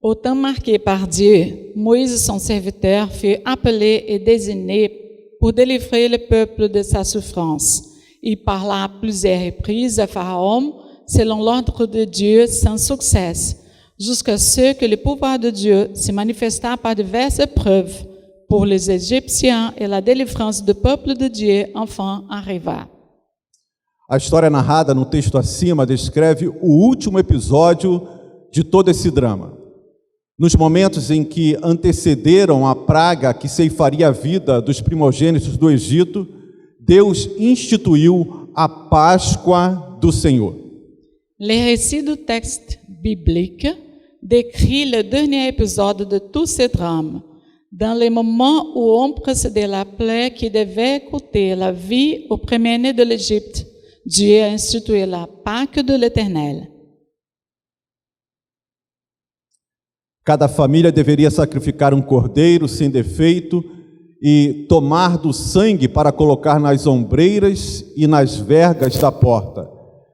Au temps marqué par Dieu, Moïse, son serviteur, fut appelé et désigné pour délivrer le peuple de sa souffrance. Il parla à plusieurs reprises à Pharaon, selon l'ordre de Dieu, sans succès, jusqu'à ce que le pouvoir de Dieu se manifesta par diverses preuves pour les Égyptiens et la délivrance du peuple de Dieu enfin arriva. A história narrada no texto acima descreve o último episódio de todo esse drama. Nos momentos em que antecederam a praga que ceifaria a vida dos primogênitos do Egito, Deus instituiu a Páscoa do Senhor. Le récit du texte biblique décrit le dernier épisode de tout ce drame, dans les moments où on précédait la plaie qui devait coûter la vie au premier-né de l'Égypte. Dieu a institué la Pâque de l'Éternel. Cada família deveria sacrificar um cordeiro sem defeito e tomar do sangue para colocar nas ombreiras e nas vergas da porta.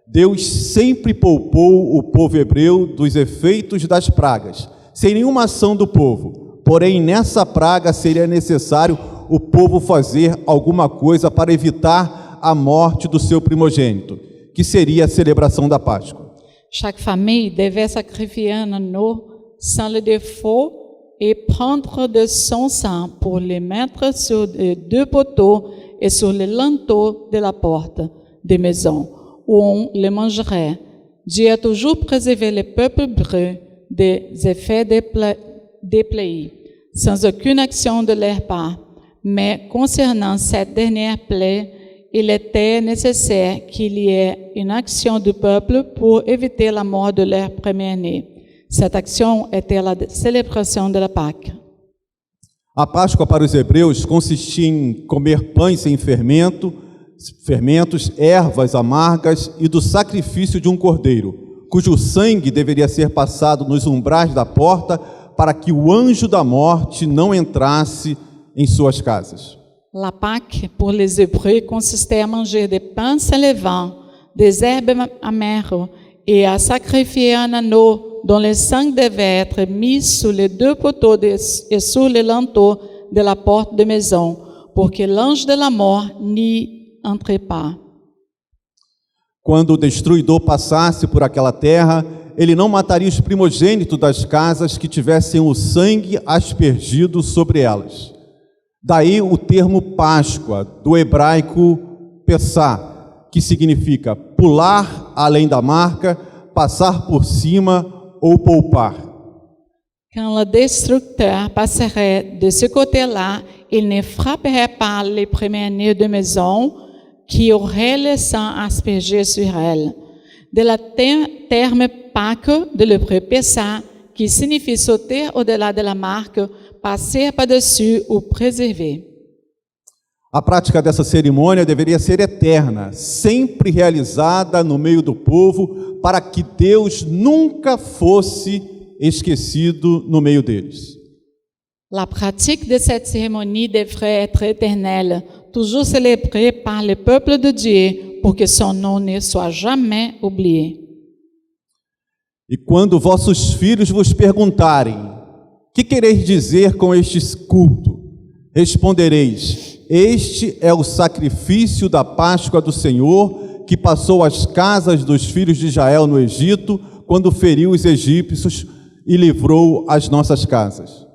Deus sempre poupou o povo hebreu dos efeitos das pragas, sem nenhuma ação do povo. Porém, nessa praga seria necessário o povo fazer alguma coisa para evitar a morte do seu primogênito, que seria a celebração da Páscoa. Chaque famille devait sacrifier un agneau sans le défaut et prendre de son sang pour le mettre sur les deux poteaux et sur les linteaux de la porte des maisons, où on les mangerait. Dieu a toujours préservé le peuple hébreu des effets des plaies, sans aucune action de leur part. Mais concernant cette dernière plaie, il était nécessaire qu'il y ait une action du peuple pour éviter la mort de leur premier-né. Cette action était la célébration de la Pâque. A Páscoa para os hebreus consistia em comer pães sem fermentos, ervas amargas e do sacrifício de um cordeiro, cujo sangue deveria ser passado nos umbrais da porta para que o anjo da morte não entrasse em suas casas. La Pâque pour les Hébreux consistait à manger des pains sans levain, des herbes amères et à sacrifier un agneau dont le sang devait être mis sur les deux poteaux et sur les linteaux de la porte de maison, pour que l'ange de la mort n'y entre pas. Quando o destruidor passasse por aquela terra, ele não mataria os primogênitos das casas que tivessem o sangue aspergido sobre elas. Daí o termo Páscoa, do hebraico Pessah, que significa pular além da marca, passar por cima ou poupar. Quand le destructeur passerait de ce côté-là, il ne frapperait pas les premiers-nés de maison qui auraient le sang aspergé sur elles. De la terme Pâque de l'hébreu Pessah, qui signifie sauter au-delà de la marque, passer par-dessus ou préserver. A prática dessa cerimônia deveria ser eterna, sempre realizada no meio do povo, para que Deus nunca fosse esquecido no meio deles. La pratique de cette cérémonie devrait être éternelle, toujours célébrée par le peuple de Dieu, pour que son nom ne soit jamais oublié. E quando vossos filhos vos perguntarem: que quereis dizer com este culto? Respondereis: este é o sacrifício da Páscoa do Senhor, que passou às casas dos filhos de Israel no Egito, quando feriu os egípcios e livrou as nossas casas.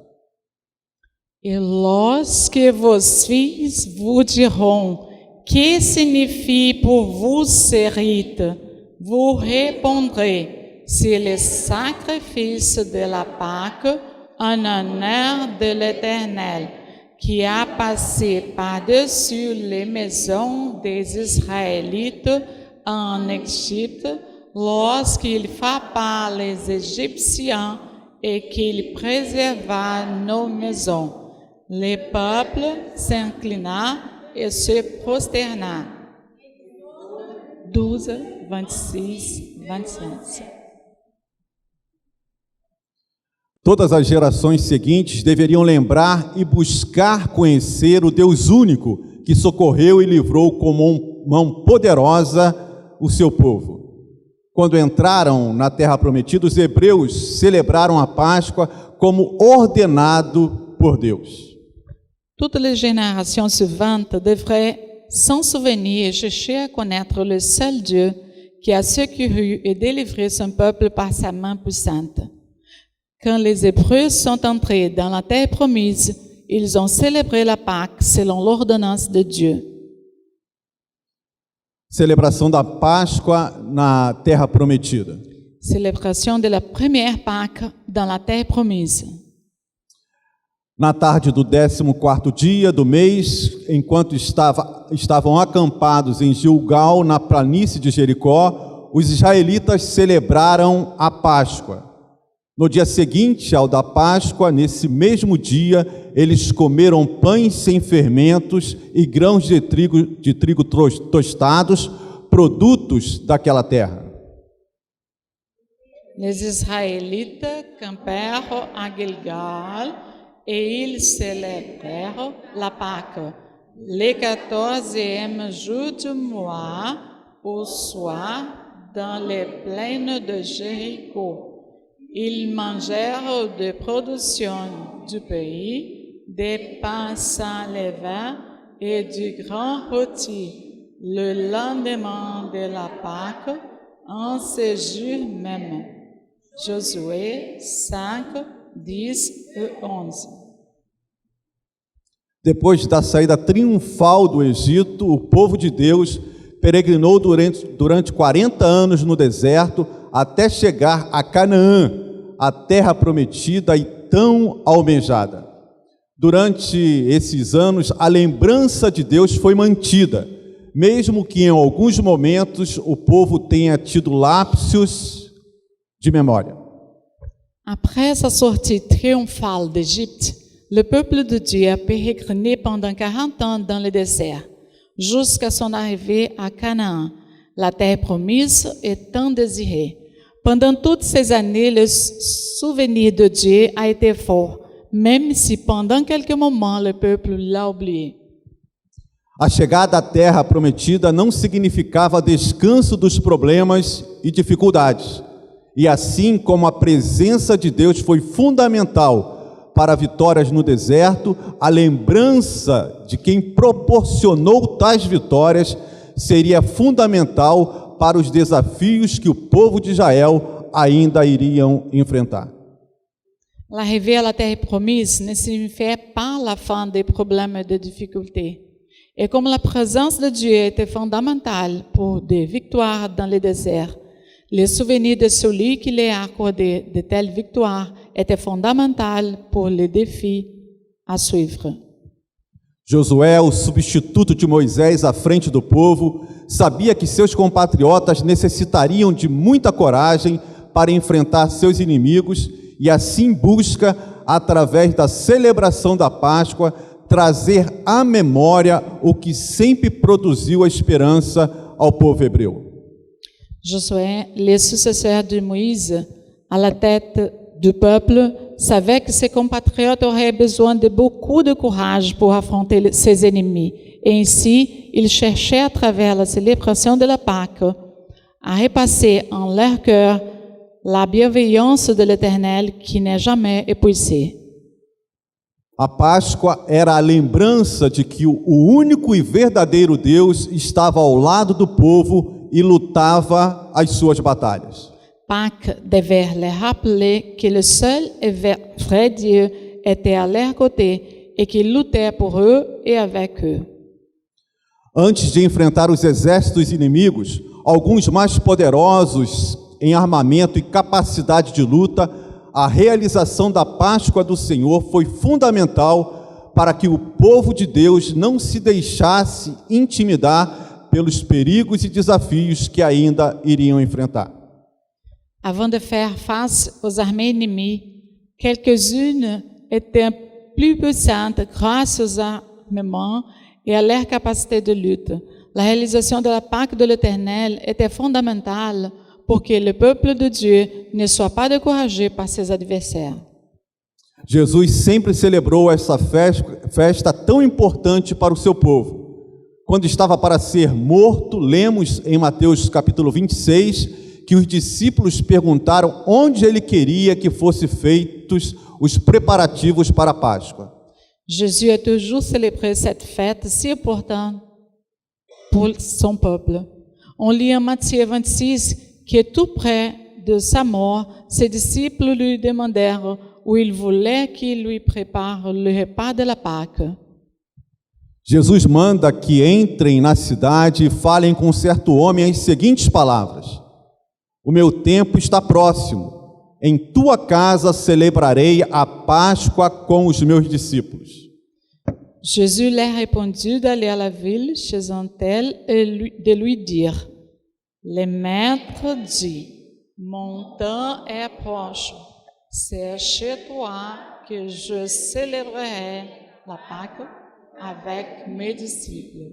Et lorsque vos fils vous diront, que signifie pour vous ce rite, vous répondrez, c'est le sacrifice de la Pâque en honneur de l'Éternel, qui a passé par-dessus les maisons des Israélites en Égypte, lorsqu'il frappa les Égyptiens et qu'il préserva nos maisons. Le peuple s'inclina et se prosterna. 12, 26, 27. Todas as gerações seguintes deveriam lembrar e buscar conhecer o Deus único que socorreu e livrou com mão poderosa o seu povo. Quando entraram na terra prometida, os hebreus celebraram a Páscoa como ordenado por Deus. Toutes les générations suivantes devraient s'en souvenir et chercher à connaître le seul Dieu qui a secouru et délivré son peuple par sa main puissante. Quand les Hébreux sont entrés dans la terre promise, ils ont célébré la Pâque selon l'ordonnance de Dieu. Celebração da Páscoa na terra prometida. Célébration de la première Pâque dans la terre promise. Na tarde do 14º dia do mês, enquanto estavam acampados em Gilgal, na planície de Jericó, os israelitas celebraram a Páscoa. No dia seguinte ao da Páscoa, nesse mesmo dia, eles comeram pães sem fermentos e grãos de trigo tostados, produtos daquela terra. Les Israélites campèrent à Gilgal et ils célébrèrent la Pâque, le 14e jour du mois, au soir, dans les plaines de Jéricho. Ils mangèrent des productions du pays, des pains sans levain et du grain rôti. Le lendemain de la Pâque, en ce jour même. Josué 5, 10 e 11. Depois da saída triunfal do Egito, o povo de Deus peregrinou durante 40 anos no deserto até chegar a Canaã, a terra prometida e tão almejada. Durante esses anos, a lembrança de Deus foi mantida, mesmo que em alguns momentos o povo tenha tido lapsos de memória. Après sa sortie triomphale d'Égypte, le peuple de Dieu a pérégriné pendant 40 ans dans le désert, jusqu'à son arrivée à Canaan, la terre promise et tant désirée. Pendant toutes ces années, le souvenir de Dieu a été fort, même si pendant quelques moments le peuple l'a oublié. A chegada à terra prometida não significava descanso dos problemas e dificuldades. E assim como a presença de Deus foi fundamental para vitórias no deserto, a lembrança de quem proporcionou tais vitórias seria fundamental para os desafios que o povo de Israel ainda iriam enfrentar. L'arrivée à la terre promise ne signifiait pas la fin des problèmes et des difficultés. Et comme la présence de Dieu était fondamentale pour des victoires dans le désert, le souvenir de celui qui leur a accordé de telles victoires était fondamental pour les défis à suivre. Josué, o substituto de Moisés à frente do povo, sabia que seus compatriotas necessitariam de muita coragem para enfrentar seus inimigos e assim busca, através da celebração da Páscoa, trazer à memória o que sempre produziu a esperança ao povo hebreu. Josué, le successeur de Moïse, à la tête du peuple, savait que ses compatriotes auraient besoin de beaucoup de courage pour affronter ses ennemis. Et ainsi, il cherchait à travers la célébration de la Pâque à repasser en leur cœur la bienveillance de l'Éternel qui n'est jamais épuisée. A Páscoa era a lembrança de que o único e verdadeiro Deus estava ao lado do povo e lutava as suas batalhas. Pâques devait les rappeler que le seul et vrai Dieu était à leur côté et qu'il luttait pour eux et avec eux. Antes de enfrentar os exércitos inimigos, alguns mais poderosos em armamento e capacidade de luta, a realização da Páscoa do Senhor foi fundamental para que o povo de Deus não se deixasse intimidar pelos perigos e desafios que ainda iriam enfrentar. Avant de faire face aux armées ennemies, quelques-unes étaient plus puissantes grâce aux armements et à leur capacité de lutte. La réalisation de la Pâque de l'Éternel était fondamentale pour que le peuple de Dieu ne soit pas découragé par ses adversaires. Jesus sempre celebrou essa festa tão importante para o seu povo. Quando estava para ser morto, lemos em Mateus capítulo 26, que os discípulos perguntaram onde ele queria que fossem feitos os preparativos para a Páscoa. Jésus a toujours célébré cette fête si importante pour son peuple. On lit en Matthieu 26 que tout près de sa mort, ses disciples lui demandèrent où il voulait qu'il lui prépare le repas de la Pâque. Jesus manda que entrem na cidade e falem com certo homem as seguintes palavras: o meu tempo está próximo. Em tua casa celebrarei a Páscoa com os meus discípulos. Jésus leur répondit d'aller à la ville chez un tel et de lui dire: le maître dit, mon temps est proche. C'est chez toi que je célébrerai la Pâque avec mes discípulos.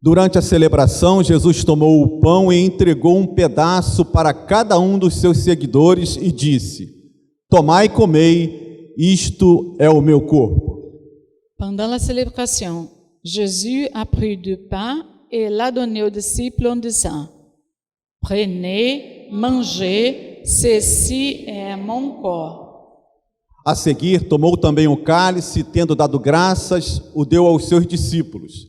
Durante a celebração, Jesus tomou o pão e entregou um pedaço para cada um dos seus seguidores e disse: tomai e comei, isto é o meu corpo. Pendant la célébration, Jésus a pris du pain et l'a donné aux disciples en disant: prenez, mangez, ceci est mon corps. A seguir, tomou também o cálice, tendo dado graças, o deu aos seus discípulos.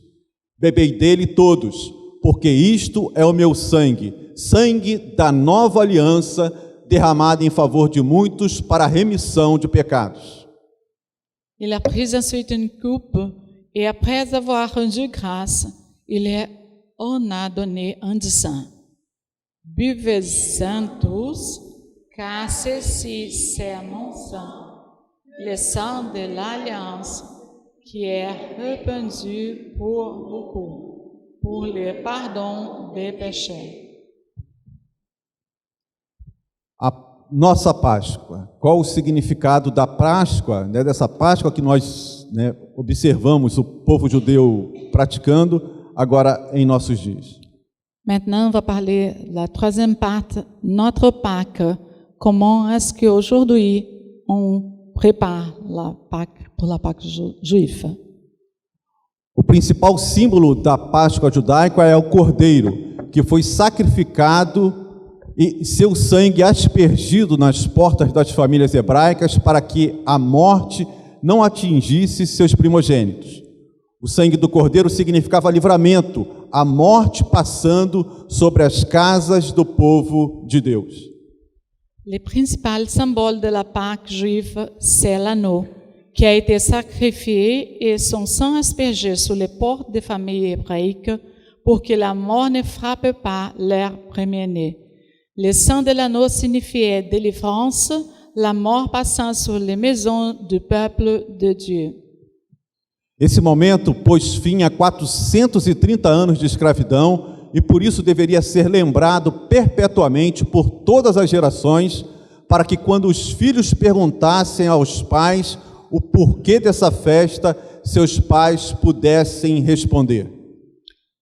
Bebei dele todos, porque isto é o meu sangue, sangue da nova aliança, derramado em favor de muitos para a remissão de pecados. Il a pris ensuite une coupe, et après avoir rendu grâce, il en a donné en disant: buvez-en tous, car ceci c'est mon sang, le sang de l'alliance, qui est répandu pour beaucoup, pour le pardon des péchés. A nossa Páscoa, qual o significado da Páscoa, dessa Páscoa que nós observamos o povo judeu praticando agora em nossos dias? Maintenant, on va parler de la troisième partie, notre Pâque. Comment est-ce qu'aujourd'hui on prépare la Pâque pour la Pâque juive? O principal símbolo da Páscoa judaica é o cordeiro, que foi sacrificado e seu sangue aspergido nas portas das famílias hebraicas para que a morte não atingisse seus primogênitos. O sangue do cordeiro significava livramento, a morte passando sobre as casas do povo de Deus. Le principal symbole de la Pâque juive, c'est l'agneau, qui a été sacrifié et son sang aspergé sur les portes des familles hébraïques pour que la mort ne frappe pas leur premier-né. Le sang de l'agneau signifiait délivrance, la mort passant sur les maisons du peuple de Dieu. Esse momento pôs fim a 430 anos de escravidão e por isso deveria ser lembrado perpetuamente por todas as gerações, para que quando os filhos perguntassem aos pais o porquê dessa festa, seus pais pudessem responder.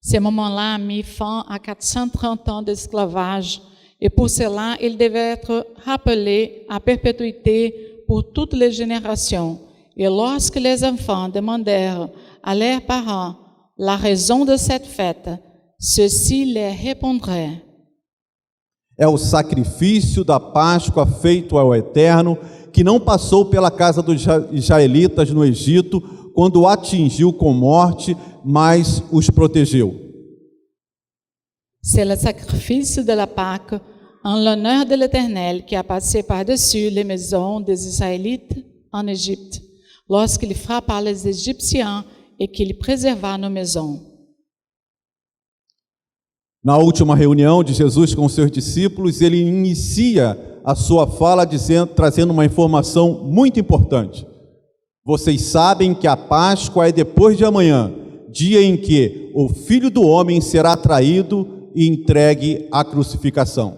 Ce moment-là a mis fin à 430 ans d'esclavage et pour cela, il devait être rappelé à perpétuité pour toutes les générations. Et lorsque les enfants demandèrent à leurs parents la raison de cette fête, ceux-ci les répondraient. É o sacrifício da Páscoa feito ao Eterno, que não passou pela casa dos israelitas no Egito, quando o atingiu com morte, mas os protegeu. C'est le sacrifice de la Pâque en l'honneur de l'Éternel qui a passé par-dessus les maisons des Israélites en Égypte, lorsqu'il frappa les Égyptiens et qu'il préserva nos maisons. Na última reunião de Jesus com seus discípulos, ele inicia a sua fala trazendo uma informação muito importante. Vocês sabem que a Páscoa é depois de amanhã, dia em que o Filho do Homem será traído e entregue à crucificação.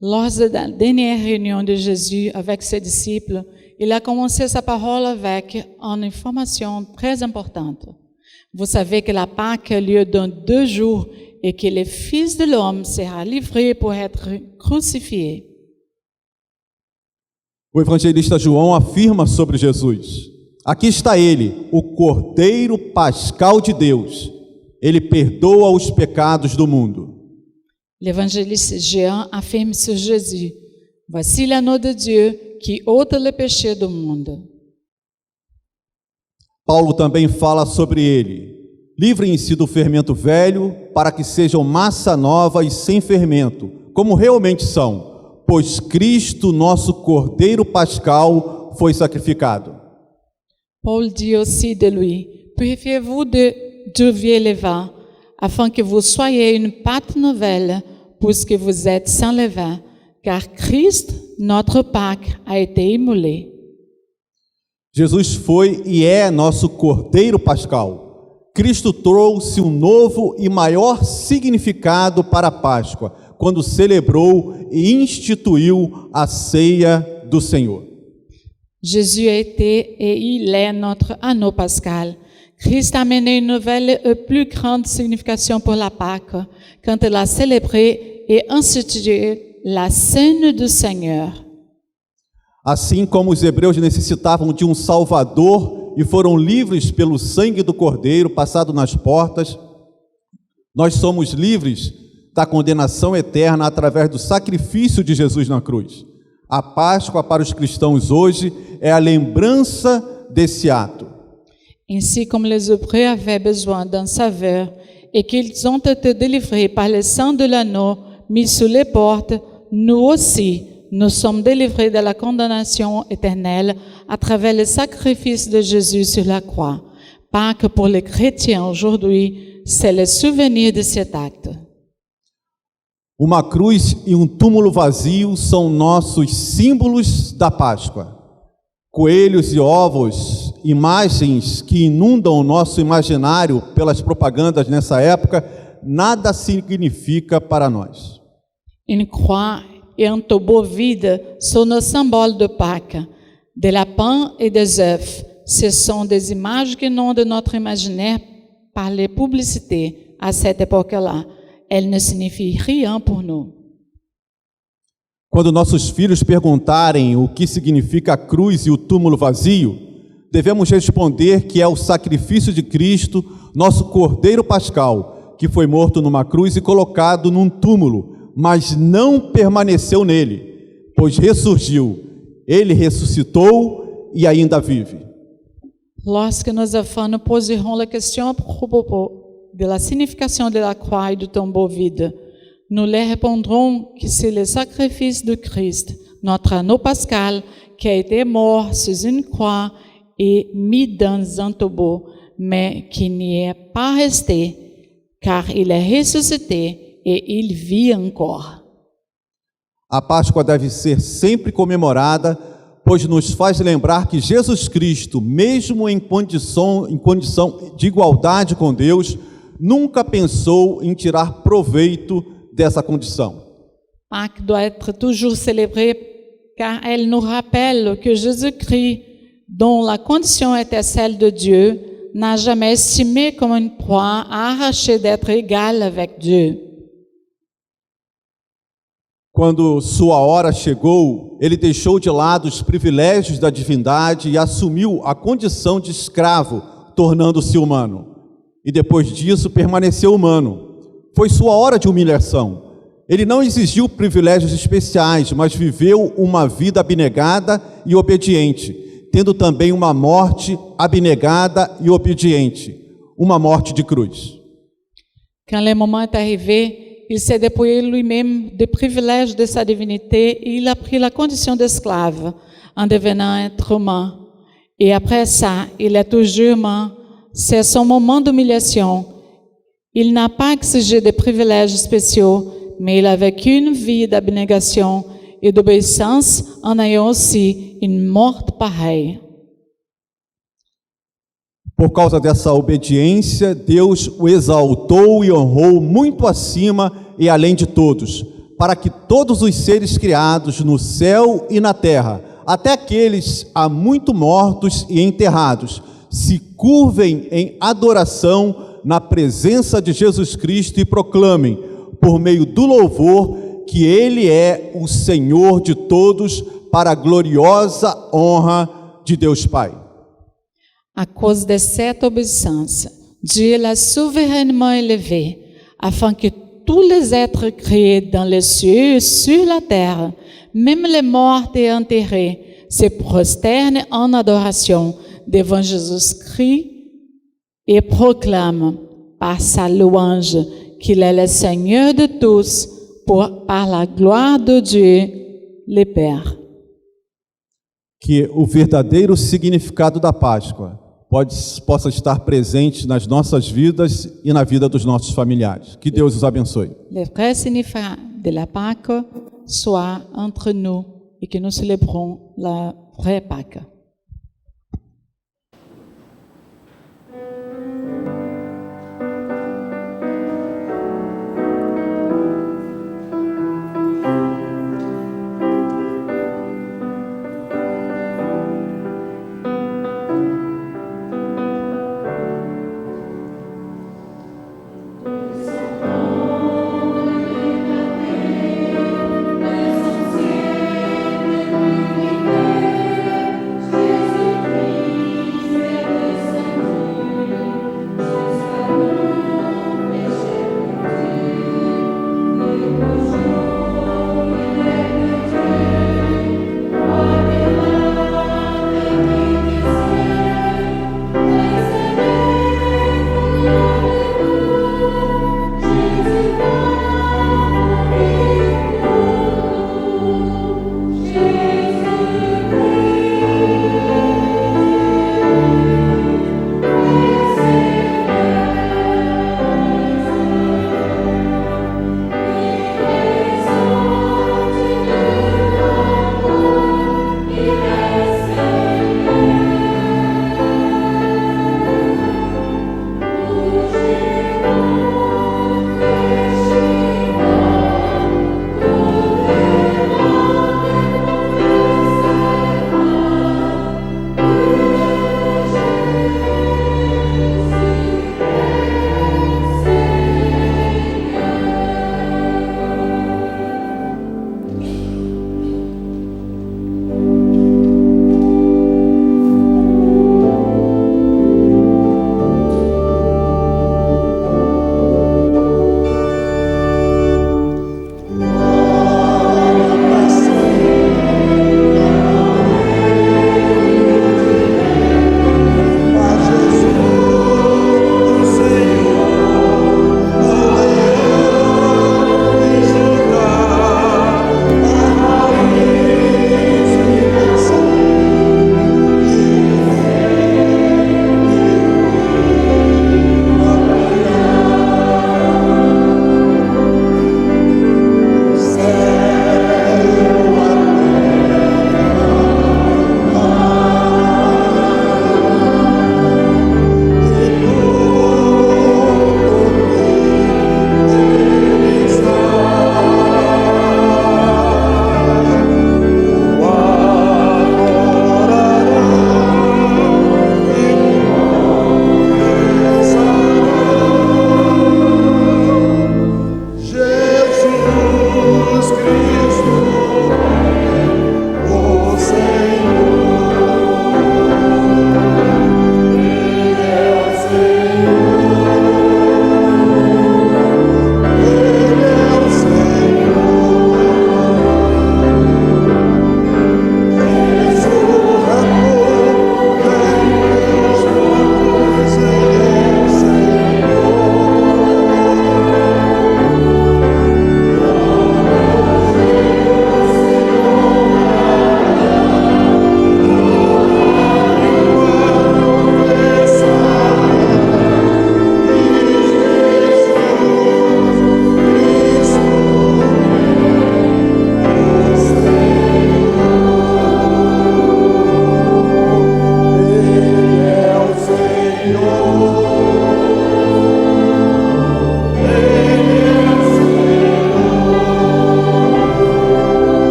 Lors de la dernière réunion de Jésus avec ses disciples, il a commencé sa parole avec une information très importante. Vous savez que la Pâque a lieu dans 2 jours et que le Fils de l'homme sera livré pour être crucifié. O evangelista João afirma sobre Jesus: aqui está ele, o Cordeiro Pascal de Deus. Ele perdoa os pecados do mundo. L'évangéliste Jean affirme sur Jésus: voici l'agneau de Dieu qui ôte le péché du monde. Paulo também fala sobre ele: livrem-se do fermento velho, para que sejam massa nova e sem fermento, como realmente são, pois Cristo, nosso Cordeiro Pascal, foi sacrificado. Paul dit aussi de lui: purifiez-vous du vieux levain, afin que vous soyez une pâte nouvelle, puisque vous êtes sans levain, car Christ, notre Pâque, a été immolé. Jesus foi e é nosso Cordeiro Pascal. Cristo trouxe um novo e maior significado para a Páscoa, quando celebrou e instituiu a ceia do Senhor. Jésus a été et il est notre agneau pascal. Christ a mené une nouvelle et plus grande signification pour la Pâque, quand il a célébré et institué la Cène du Seigneur. Assim como os hebreus necessitavam de um Salvador e foram livres pelo sangue do Cordeiro passado nas portas, nós somos livres da condenação eterna através do sacrifício de Jesus na cruz. A Páscoa para os cristãos hoje é a lembrança desse ato. Ainsi comme les Hébreux avaient besoin d'un sauveur et qu'ils ont été délivrés par le sang de l'agneau mis sous les portes, nous aussi, nous sommes délivrés de la condamnation éternelle à travers le sacrifice de Jésus sur la croix. Pâques pour les chrétiens aujourd'hui, c'est le souvenir de cet acte. Uma cruz e um túmulo vazio são nossos símbolos da Páscoa. Coelhos e ovos, imagens que inundam o nosso imaginário pelas propagandas nessa época, nada significa para nós. Une croix et un tombeau vide sont nos symboles de Pâques. Des lapins et des œufs, ce sont des images qui inondent de notre imaginaire par les publicités à cette époque-là. Elles ne signifient rien pour nous. Quando nossos filhos perguntarem o que significa a cruz e o túmulo vazio, devemos responder que é o sacrifício de Cristo, nosso Cordeiro Pascal, que foi morto numa cruz e colocado num túmulo, mas não permaneceu nele, pois ressurgiu. Ele ressuscitou e ainda vive. Lorsque nos enfants nous poseront la question à propos de la signification de la croix et du tombeau vide, nous leur répondrons que c'est le sacrifice de Christ, notre agneau pascal, qui a été mort sur une croix et mis dans un tombeau, mais qui n'y est pas resté, car il est ressuscité et il vit encore. A Páscoa deve ser sempre comemorada, pois nos faz lembrar que Jesus Cristo, mesmo em condição de igualdade com Deus, nunca pensou em tirar proveito dessa condição. Pâques doit être toujours célébré car elle nous rappelle que Jésus-Christ, dont la condition était celle de Dieu, n'a jamais estimé comme une proie à arracher d'être égal avec Dieu. Quando sua hora chegou, ele deixou de lado os privilégios da divindade e assumiu a condição de escravo, tornando-se humano. E depois disso permaneceu humano. Foi sua hora de humilhação. Ele não exigiu privilégios especiais, mas viveu uma vida abnegada e obediente, tendo também uma morte abnegada e obediente, uma morte de cruz. Quand le moment est arrivé, il s'est dépouillé lui-même des privilèges de sa divinité et il a pris la condition d'esclave en devenant être humain. Et après ça, il est toujours humain. C'est son moment d'humiliation. Il n'a pas exigé de privilèges spéciaux, mais il a vécu une vie d'abnégation et d'obéissance en ayant aussi une mort pareille. Por causa dessa obediência, Deus o exaltou e honrou muito acima e além de todos, para que todos os seres criados no céu e na terra, até aqueles há muito mortos e enterrados, se curvem em adoração na presença de Jesus Cristo e proclamem, por meio do louvor, que Ele é o Senhor de todos, para a gloriosa honra de Deus Pai. À cause de cette obéissance, Dieu l'a souverainement élevé, afin que tous les êtres créés dans les cieux et sur la terre, même les morts et enterrés, se prosternent en adoration devant Jésus-Christ et proclament par sa louange qu'il est le Seigneur de tous, par la gloire de Dieu, le Père. Que o verdadeiro significado da Páscoa possa estar presente nas nossas vidas e na vida dos nossos familiares. Que Deus os abençoe. Le vrai significat de la Pâque soit entre nous et que nous célébrons la vraie Pâque. Descend ciel,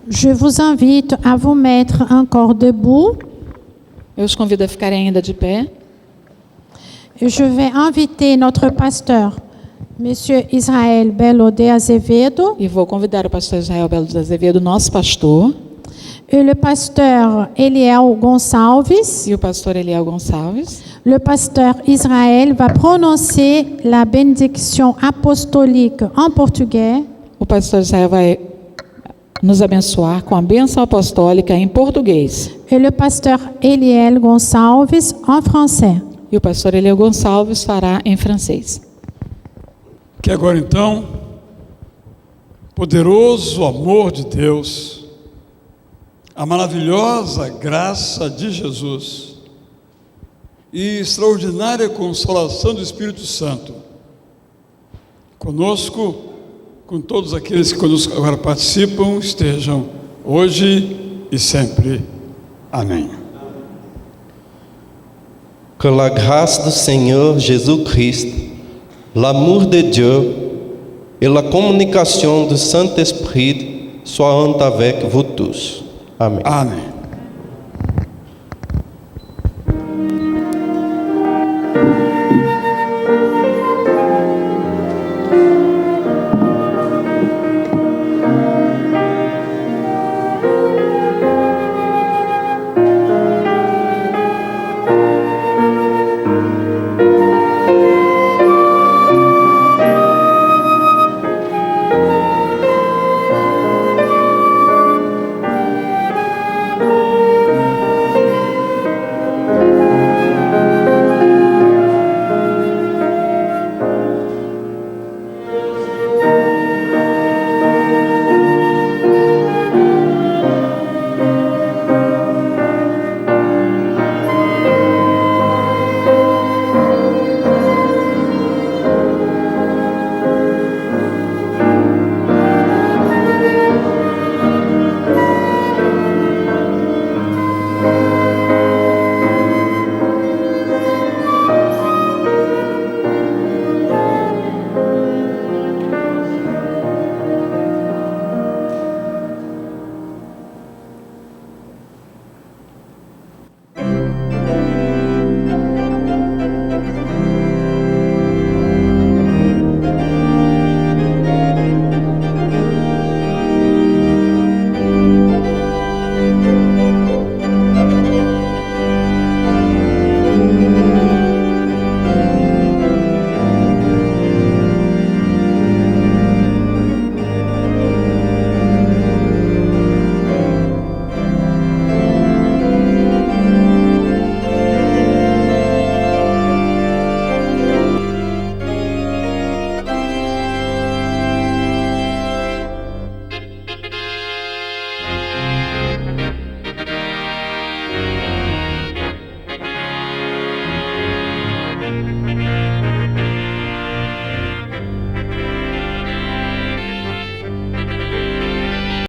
Je vous invite à vous mettre encore debout. Eu os convido a ficarem ainda de pé. Et je vais inviter notre pasteur, Monsieur Israel Belo de Azevedo, E vou convidar o pastor Israel Belo de Azevedo, nosso pastor, et le pasteur Eliel Gonçalves. e o pastor Eliel Gonçalves. Le pasteur Israël va prononcer la bénédiction apostolique en portugais. O pastor Israel vai nos abençoar com a bênção apostólica em português. Et le pasteur Eliel Gonçalves en français. E o pastor Eliel Gonçalves fará em francês. Que agora então, poderoso amor de Deus, a maravilhosa graça de Jesus e extraordinária consolação do Espírito Santo, conosco, com todos aqueles que conosco agora participam, estejam hoje e sempre. Amém. Que la grâce du Seigneur Jésus-Christ, l'amour de Dieu et la communication du Saint-Esprit soient avec vous tous. Amen. Amém.